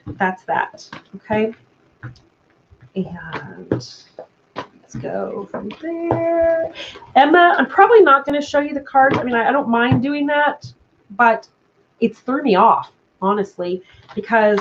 that's that. Okay. And let's go from there. Emma, I'm probably not going to show you the cards. I mean, I don't mind doing that, but it's threw me off, honestly, because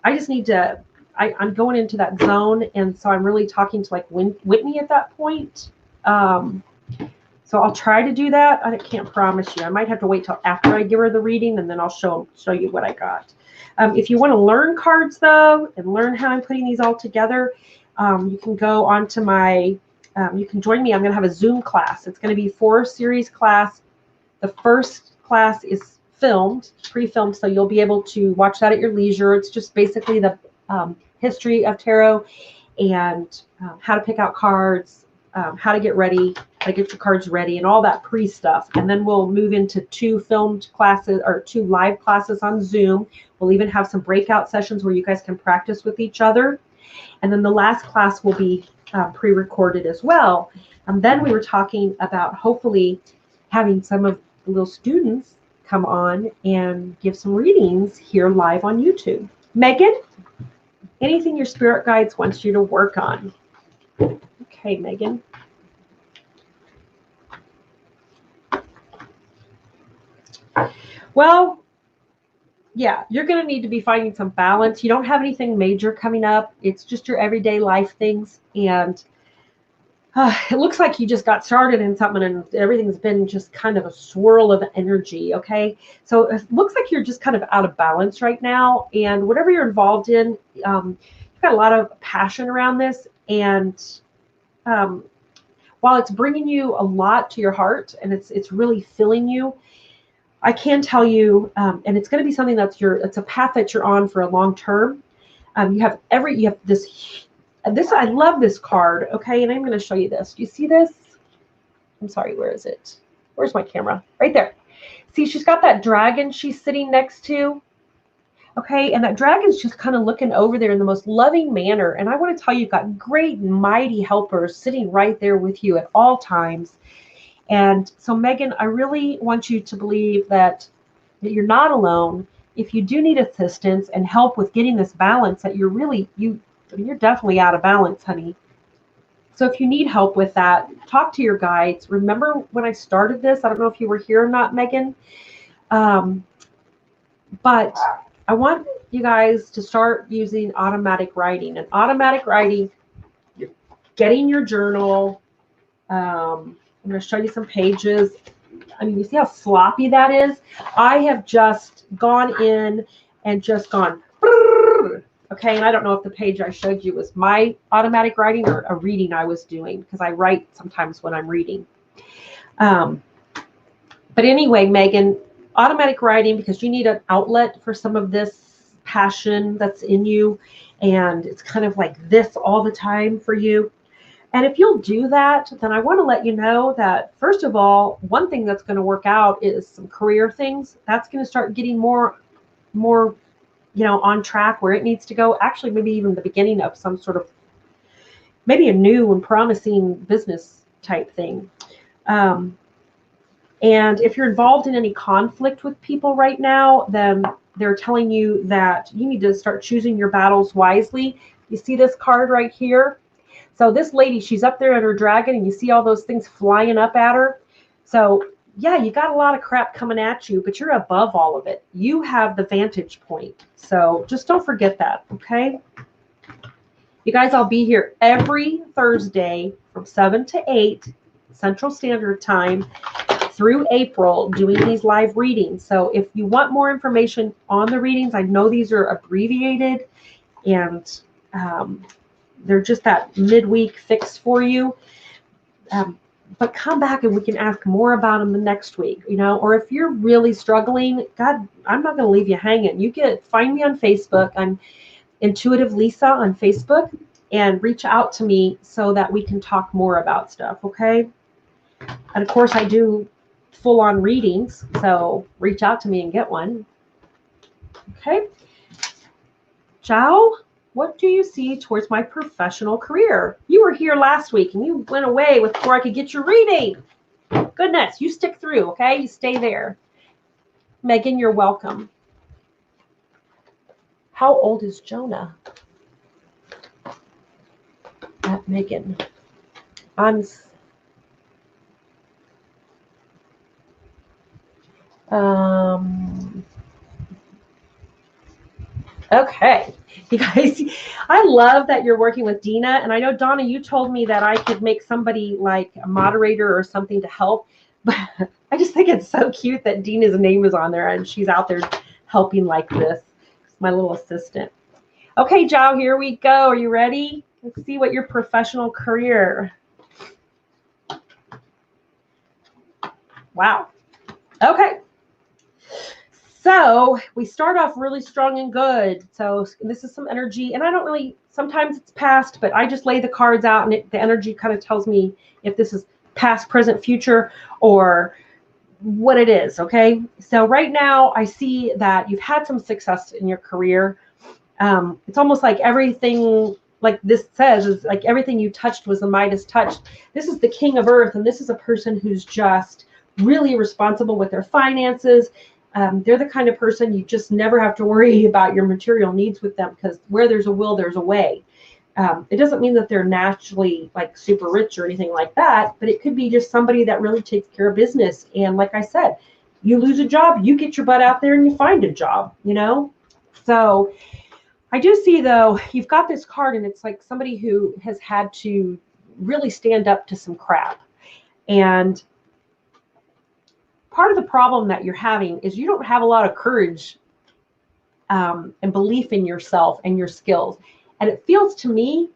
I just need to, I'm going into that zone. And so I'm really talking to like Whitney at that point. So I'll try to do that. I can't promise you. I might have to wait till after I give her the reading, and then I'll show you what I got. If you want to learn cards, though, and learn how I'm putting these all together, you can go onto my, you can join me. I'm going to have a Zoom class. It's going to be 4-series class. The first class is filmed, pre-filmed, so you'll be able to watch that at your leisure. It's just basically the history of tarot and how to pick out cards, how to get ready, how to get your cards ready, and all that pre-stuff. And then we'll move into 2 filmed classes or 2 live classes on Zoom. We'll even have some breakout sessions where you guys can practice with each other. And then the last class will be pre-recorded as well. And then we were talking about hopefully having some of the little students come on and give some readings here live on YouTube. Megan, anything your spirit guides wants you to work on? Okay, Megan. Well, yeah, you're going to need to be finding some balance. You don't have anything major coming up. It's just your everyday life things. And it looks like you just got started in something and everything's been just kind of a swirl of energy, okay? So it looks like you're just kind of out of balance right now. And whatever you're involved in, you've got a lot of passion around this. And while it's bringing you a lot to your heart and it's really filling you, I can tell you, and it's going to be something that's it's a path that you're on for a long term. You have this, I love this card, okay? And I'm going to show you this. Do you see this? I'm sorry, where is it? Where's my camera? Right there. See, she's got that dragon she's sitting next to. Okay, and that dragon's just kind of looking over there in the most loving manner. And I want to tell you, you've got great, mighty helpers sitting right there with you at all times. And so, Megan, I really want you to believe that you're not alone. If you do need assistance and help with getting this balance, that you're definitely out of balance, honey. So if you need help with that, talk to your guides. Remember when I started this, I don't know if you were here or not, Megan, but I want you guys to start using automatic writing. And automatic writing, you're getting your journal. I'm going to show you some pages. I mean, you see how sloppy that is? I have just gone in and just gone, okay, and I don't know if the page I showed you was my automatic writing or a reading I was doing, because I write sometimes when I'm reading. But anyway, Megan, automatic writing, because you need an outlet for some of this passion that's in you, and it's kind of like this all the time for you. And if you'll do that, then I want to let you know that, first of all, one thing that's going to work out is some career things. That's going to start getting more, on track where it needs to go. Actually, maybe even the beginning of some sort of, maybe a new and promising business type thing. And if you're involved in any conflict with people right now, then they're telling you that you need to start choosing your battles wisely. You see this card right here? So this lady, she's up there at her dragon, and you see all those things flying up at her. So yeah, you got a lot of crap coming at you, but you're above all of it. You have the vantage point. So just don't forget that, okay? You guys, I'll be here every Thursday from 7 to 8 Central Standard Time through April doing these live readings. So if you want more information on the readings, I know these are abbreviated, and they're just that midweek fix for you. But come back and we can ask more about them the next week, or if you're really struggling, God, I'm not going to leave you hanging. Find me on Facebook. I'm Intuitive Lisa on Facebook, and reach out to me so that we can talk more about stuff. Okay. And of course I do full on readings. So reach out to me and get one. Okay. Ciao. What do you see towards my professional career? You were here last week and you went away before I could get your reading. Goodness, you stick through, okay? You stay there. Megan, you're welcome. How old is Jonah? Megan. Okay, you guys, I love that you're working with Dina. And I know, Donna, you told me that I could make somebody like a moderator or something to help. But I just think it's so cute that Dina's name is on there and she's out there helping like this. My little assistant. Okay, Joe, here we go. Are you ready? Let's see what your professional career. Wow. Okay. So we start off really strong and good. So this is some energy, and I don't really, sometimes it's past, but I just lay the cards out, and the energy kind of tells me if this is past, present, future, or what it is. Okay. So right now I see that you've had some success in your career. It's almost like everything, like this says, is like everything you touched was the Midas touch. This is the king of earth, and this is a person who's just really responsible with their finances. They're the kind of person you just never have to worry about your material needs with them, because where there's a will, there's a way. It doesn't mean that they're naturally like super rich or anything like that, but it could be just somebody that really takes care of business. And like I said, you lose a job, you get your butt out there and you find a job, So I do see, though, you've got this card, and it's like somebody who has had to really stand up to some crap. And part of the problem that you're having is you don't have a lot of courage and belief in yourself and your skills. And it feels to me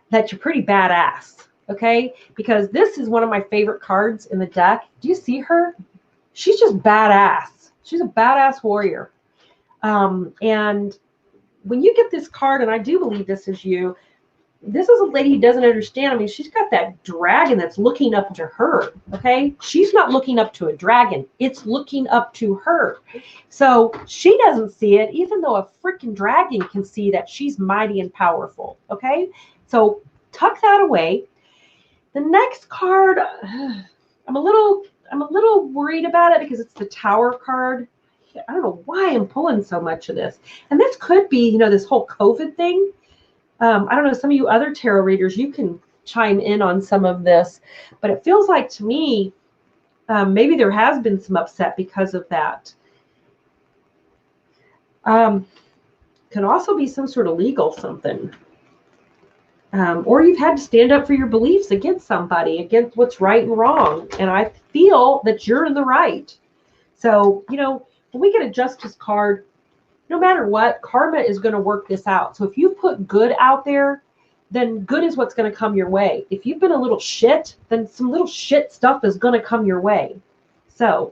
that you're pretty badass, okay? Because this is one of my favorite cards in the deck. Do you see her? She's just badass. She's a badass warrior. And when you get this card, and I do believe this is you, this is a lady who doesn't understand. I mean, she's got that dragon that's looking up to her, okay? She's not looking up to a dragon. It's looking up to her. So she doesn't see it, even though a freaking dragon can see that she's mighty and powerful, okay? So tuck that away. The next card, I'm a little worried about it because it's the Tower card. I don't know why I'm pulling so much of this. And this could be, you know, this whole COVID thing. I don't know, some of you other tarot readers, you can chime in on some of this, but it feels like to me, maybe there has been some upset because of that. Could also be some sort of legal something. Or you've had to stand up for your beliefs against somebody, against what's right and wrong. And I feel that you're in the right. So, you know, when we get a justice card, no matter what, karma is going to work this out. So if you put good out there, then good is what's going to come your way. If you've been a little shit, then some little shit stuff is going to come your way. So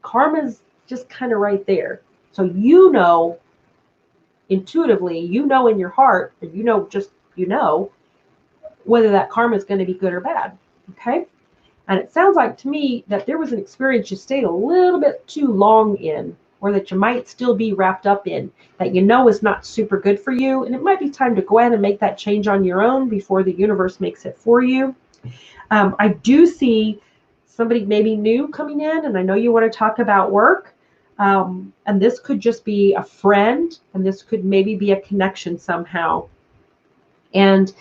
karma's just kind of right there. So you know, intuitively, you know in your heart, or you know whether that karma is going to be good or bad. Okay? And it sounds like to me that there was an experience you stayed a little bit too long in, or that you might still be wrapped up in, that you know is not super good for you. And it might be time to go ahead and make that change on your own before the universe makes it for you. I do see somebody maybe new coming in, and I know you want to talk about work. And this could just be a friend, and this could maybe be a connection somehow. And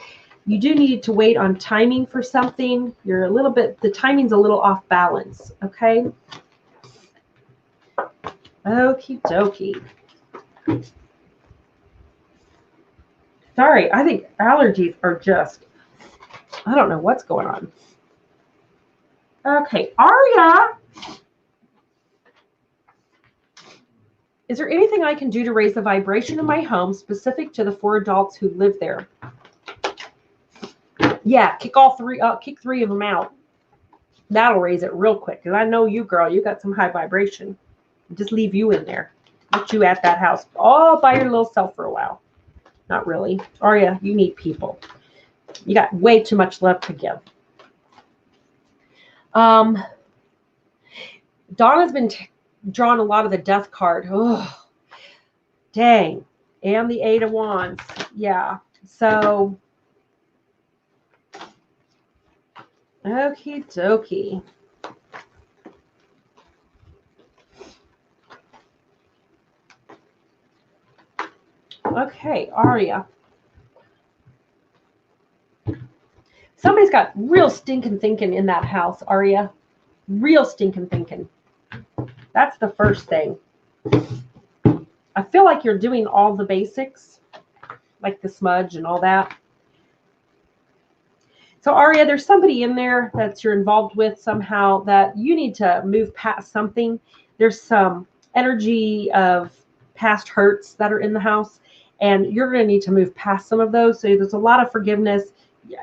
you do need to wait on timing for something. The timing's a little off balance, okay? Okie dokie. Sorry, I think allergies are just, I don't know what's going on. Okay, Aria. Is there anything I can do to raise the vibration in my home specific to the 4 adults who live there? Yeah, kick 3 of them out. That'll raise it real quick. Because I know you, girl, you got some high vibration. Just leave you in there. Let you at that house all by your little self for a while. Not really. Aria, you need people. You got way too much love to give. Donna's been drawing a lot of the death card. Oh, dang. And the 8 of Wands. Yeah. So, okie dokie. Okay, Aria. Somebody's got real stinking thinking in that house, Aria. Real stinking thinking. That's the first thing. I feel like you're doing all the basics, like the smudge and all that. So Aria, there's somebody in there that you're involved with somehow that you need to move past something. There's some energy of past hurts that are in the house, and you're going to need to move past some of those. So there's a lot of forgiveness. You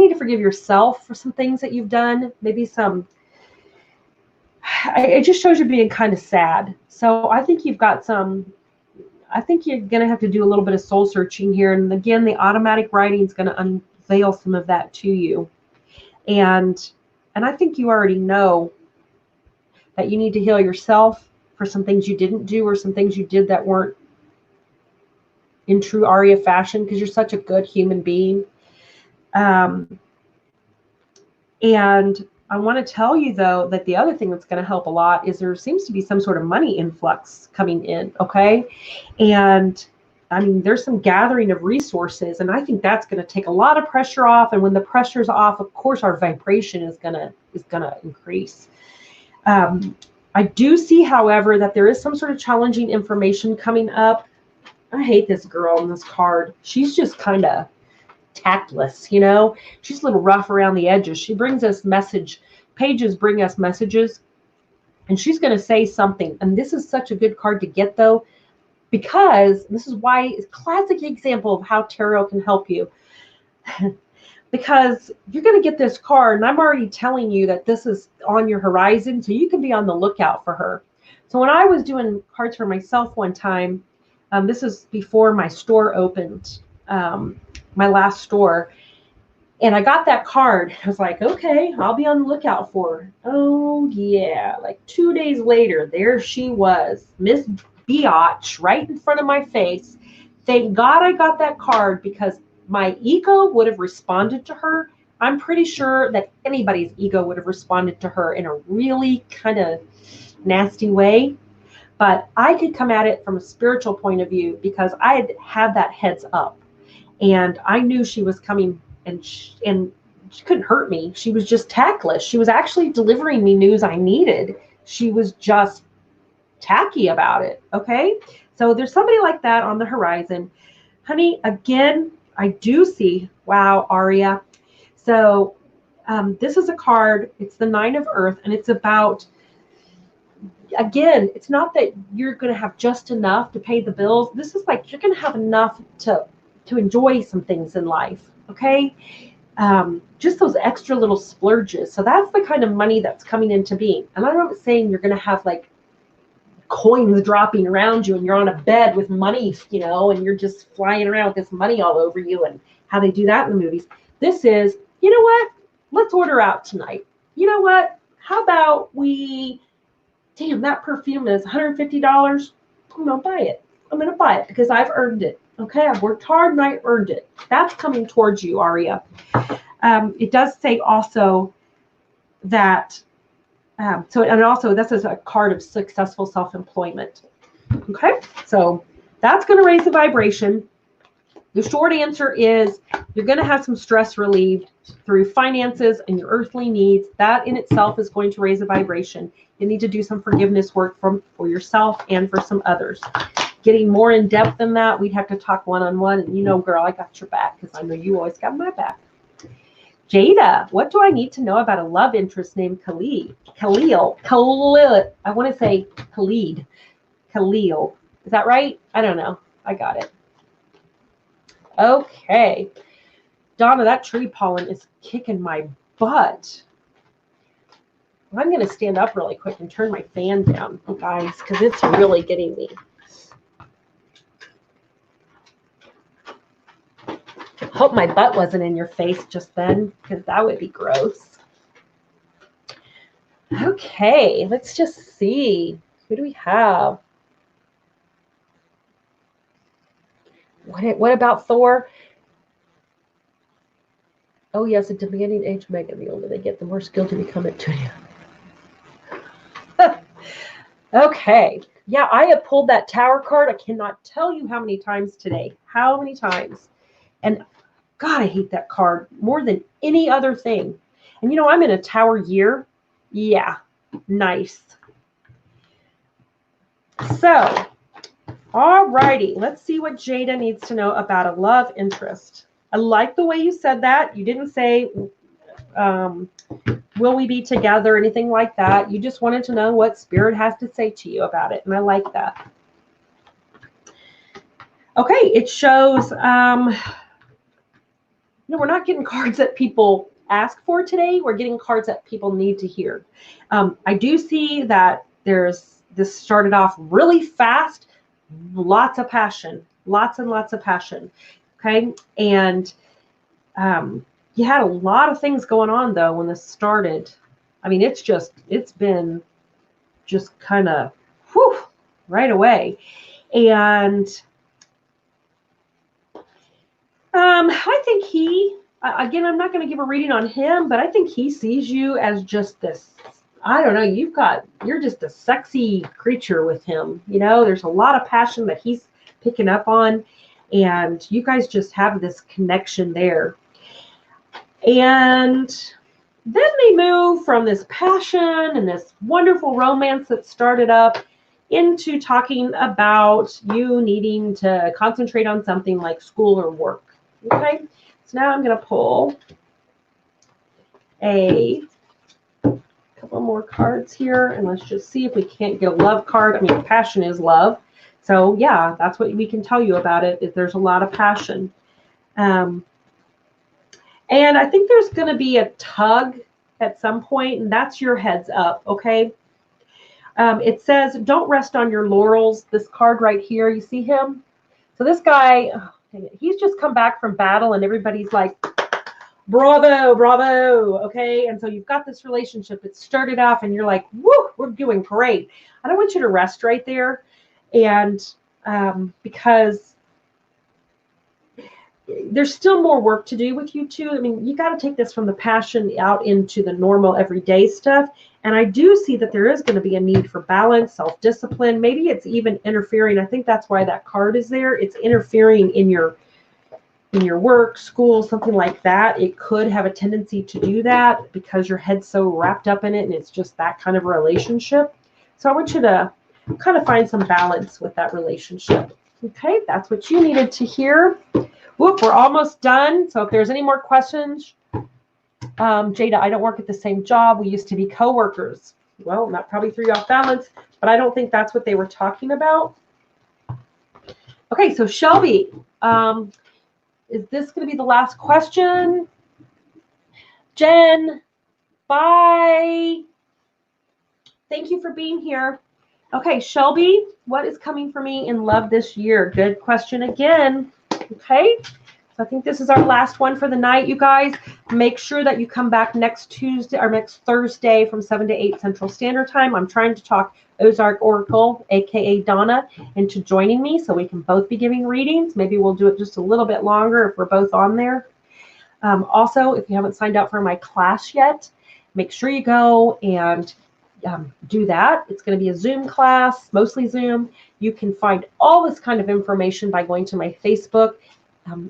need to forgive yourself for some things that you've done. Maybe some, it just shows you being kind of sad. So I think you've got I think you're going to have to do a little bit of soul searching here. And again, the automatic writing is going to unveil some of that to you. And I think you already know that you need to heal yourself for some things you didn't do or some things you did that weren't in true Aria fashion, because you're such a good human being. And I want to tell you, though, that the other thing that's going to help a lot is there seems to be some sort of money influx coming in, okay? And, I mean, there's some gathering of resources, and I think that's going to take a lot of pressure off. And when the pressure's off, of course, our vibration is gonna increase. I do see, however, that there is some sort of challenging information coming up. I hate this girl in this card. She's just kind of tactless, you know. She's a little rough around the edges. She brings us pages bring us messages, and she's going to say something. And this is such a good card to get, though, because this is why it's a classic example of how tarot can help you. Because you're going to get this card, and I'm already telling you that this is on your horizon, so you can be on the lookout for her. So when I was doing cards for myself one time, this is before my store opened, my last store. And I got that card. I was like, okay, I'll be on the lookout for her. Oh, yeah. Like 2 days later, there she was, Miss Biatch, right in front of my face. Thank God I got that card, because my ego would have responded to her. I'm pretty sure that anybody's ego would have responded to her in a really kind of nasty way. But I could come at it from a spiritual point of view, because I had that heads up. And I knew she was coming, and she couldn't hurt me. She was just tactless. She was actually delivering me news I needed. She was just tacky about it. Okay. So there's somebody like that on the horizon. Honey, again, I do see, wow, Aria. So this is a card. It's the 9 of Earth, and it's about, again, it's not that you're going to have just enough to pay the bills. This is like you're going to have enough to enjoy some things in life, okay? Just those extra little splurges. So that's the kind of money that's coming into being. And I'm not saying you're going to have like coins dropping around you and you're on a bed with money, and you're just flying around with this money all over you, and how they do that in the movies. This is, you know what? Let's order out tonight. You know what? How about damn, that perfume is $150. I'm going to buy it. I'm going to buy it because I've earned it. Okay, I've worked hard and I earned it. That's coming towards you, Aria. It does say also that, and also this is a card of successful self-employment. Okay, so that's going to raise the vibration. The short answer is you're going to have some stress relieved through finances and your earthly needs. That in itself is going to raise a vibration. You need to do some forgiveness work for yourself and for some others. Getting more in depth than that, we'd have to talk one-on-one. And girl, I got your back, because I know you always got my back. Jada, what do I need to know about a love interest named Khalil? I want to say Khalid. Khalil. Is that right? I don't know. I got it. Okay. Donna, that tree pollen is kicking my butt. I'm going to stand up really quick and turn my fan down, guys, because it's really getting me. Hope my butt wasn't in your face just then, because that would be gross. Okay, let's just see. Who do we have? What about Thor? Oh, yes, a demanding age Megan. The older they get, the more skilled to become it to you. Okay. Yeah, I have pulled that Tower card. I cannot tell you how many times today. How many times. And God, I hate that card more than any other thing. And I'm in a Tower year. Yeah, nice. So, all righty. Let's see what Jada needs to know about a love interest. I like the way you said that. You didn't say, will we be together, anything like that. You just wanted to know what Spirit has to say to you about it. And I like that. Okay, it shows... we're not getting cards that people ask for today. We're getting cards that people need to hear. I do see that this started off really fast, lots of passion, lots and lots of passion. Okay. And you had a lot of things going on though when this started. I mean, it's been just kind of right away. And I think again, I'm not going to give a reading on him, but I think he sees you as just this, I don't know, you're just a sexy creature with him. There's a lot of passion that he's picking up on, and you guys just have this connection there. And then they move from this passion and this wonderful romance that started up into talking about you needing to concentrate on something like school or work. Okay, so now I'm going to pull a couple more cards here, and let's just see if we can't get a love card. I mean, passion is love. So, yeah, that's what we can tell you about it, is there's a lot of passion. And I think there's going to be a tug at some point, and that's your heads up, okay? It says, don't rest on your laurels. This card right here, you see him? So this guy... dang it. He's just come back from battle and everybody's like, bravo, bravo. Okay. And so you've got this relationship. It started off and you're like, woo, we're doing great. I don't want you to rest right there. And because there's still more work to do with you two. I mean, you got to take this from the passion out into the normal everyday stuff. And I do see that there is going to be a need for balance, self-discipline. Maybe it's even interfering. I think that's why that card is there. It's interfering in your work, school, something like that. It could have a tendency to do that because your head's so wrapped up in it and it's just that kind of a relationship. So I want you to kind of find some balance with that relationship. Okay, that's what you needed to hear. Whoop, we're almost done. So if there's any more questions, Jada, I don't work at the same job. We used to be coworkers. Well, that probably threw you off balance, but I don't think that's what they were talking about. Okay, so Shelby, is this going to be the last question? Jen, bye. Thank you for being here. Okay, Shelby, what is coming for me in love this year? Good question again. Okay, so I think this is our last one for the night, you guys. Make sure that you come back next Tuesday or next Thursday from 7 to 8 Central Standard Time. I'm trying to talk Ozark Oracle, aka Donna, into joining me so we can both be giving readings. Maybe we'll do it just a little bit longer if we're both on there. Also, if you haven't signed up for my class yet, make sure you go and do that. It's going to be a Zoom class, mostly Zoom. You can find all this kind of information by going to my Facebook.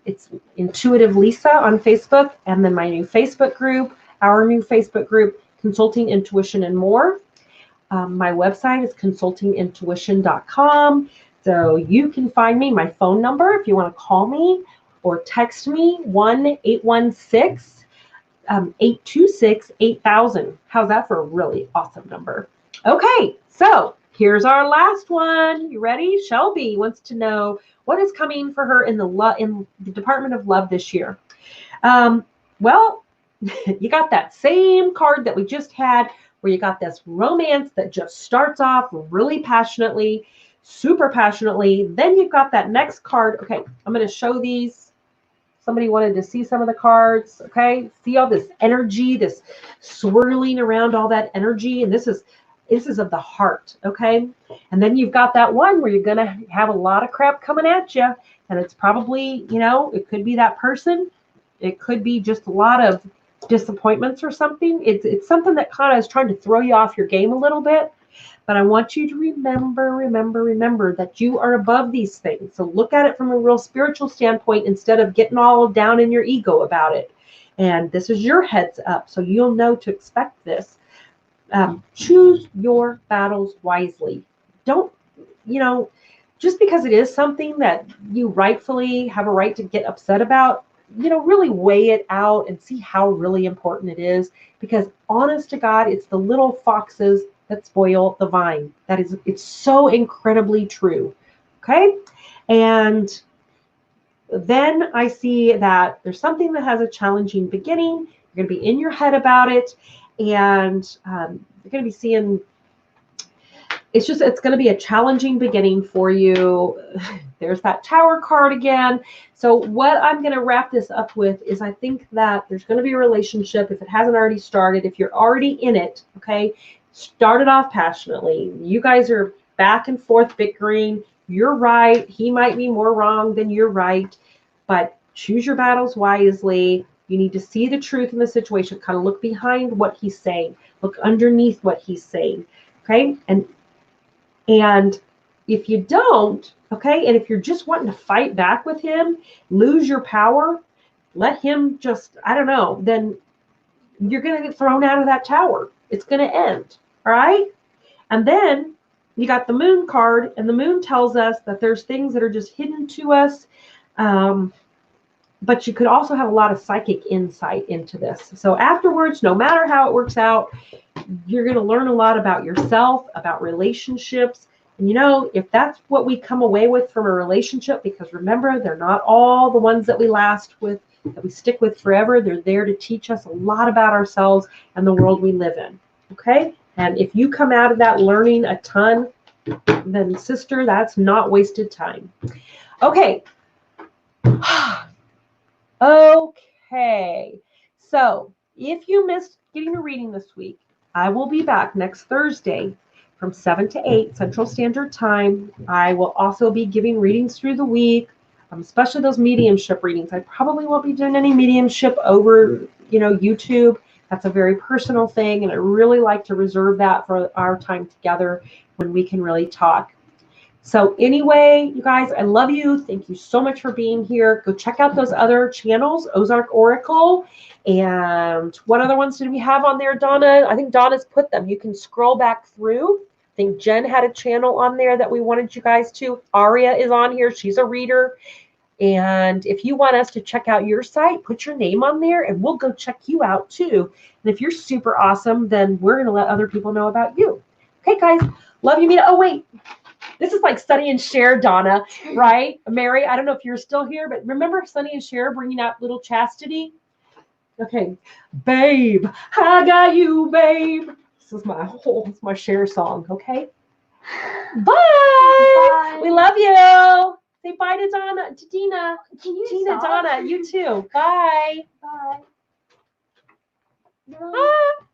It's Intuitive Lisa on Facebook, and then my new Facebook group, our new Facebook group, Consulting Intuition and More. My website is consultingintuition.com. So you can find me, my phone number, if you want to call me or text me, 1-816-826-8000. How's that for a really awesome number? Okay, so here's our last one. You ready? Shelby wants to know what is coming for her in the Department of Love this year. Well, you got that same card that we just had, where you got this romance that just starts off really passionately, super passionately. Then you've got that next card. Okay, I'm going to show these. Somebody wanted to see some of the cards. Okay, see all this energy, this swirling around all that energy, and this is of the heart. Okay, and then you've got that one where you're going to have a lot of crap coming at you, and it's probably, it could be that person. It could be just a lot of disappointments or something. It's something that kind of is trying to throw you off your game a little bit. But I want you to remember that you are above these things. So look at it from a real spiritual standpoint instead of getting all down in your ego about it. And this is your heads up, so you'll know to expect this. Choose your battles wisely. Don't, just because it is something that you rightfully have a right to get upset about, really weigh it out and see how really important it is. Because honest to God, it's the little foxes that spoil the vine. It's so incredibly true. Okay. And then I see that there's something that has a challenging beginning. You're going to be in your head about it. And you're going to be seeing, it's going to be a challenging beginning for you. There's that Tower card again. So what I'm going to wrap this up with is I think that there's going to be a relationship, if it hasn't already started, if you're already in it, okay, started off passionately. You guys are back and forth bickering. You're right. He might be more wrong than you're right, but choose your battles wisely. You need to see the truth in the situation, kind of look behind what he's saying, look underneath what he's saying, okay? And if you don't, okay, and if you're just wanting to fight back with him, lose your power, let him just, I don't know, then you're going to get thrown out of that tower. It's going to end, all right? And then you got the Moon card, and the Moon tells us that there's things that are just hidden to us, but you could also have a lot of psychic insight into this. So afterwards, no matter how it works out, you're going to learn a lot about yourself, about relationships. And if that's what we come away with from a relationship, because remember, they're not all the ones that we last with, that we stick with forever. They're there to teach us a lot about ourselves and the world we live in. Okay? And if you come out of that learning a ton, then sister, that's not wasted time. Okay. Okay. So if you missed getting a reading this week, I will be back next Thursday from 7 to 8 Central Standard Time. I will also be giving readings through the week, especially those mediumship readings. I probably won't be doing any mediumship over, YouTube. That's a very personal thing, and I really like to reserve that for our time together when we can really talk. So anyway, you guys, I love you. Thank you so much for being here. Go check out those other channels, Ozark Oracle. And what other ones did we have on there, Donna? I think Donna's put them. You can scroll back through. I think Jen had a channel on there that we wanted you guys to. Aria is on here. She's a reader. And if you want us to check out your site, put your name on there and we'll go check you out too. And if you're super awesome, then we're going to let other people know about you. Okay, guys. Love you, Mita. Oh, wait. This is like Sunny and Cher, Donna, right? Mary, I don't know if you're still here, but remember Sunny and Cher bringing out Little Chastity? Okay. Babe, I got you, babe. This is my Cher song, okay? Bye. Bye. We love you. Say bye to Donna, to Dina. Tina, Donna, you too. Bye. Bye. Ah.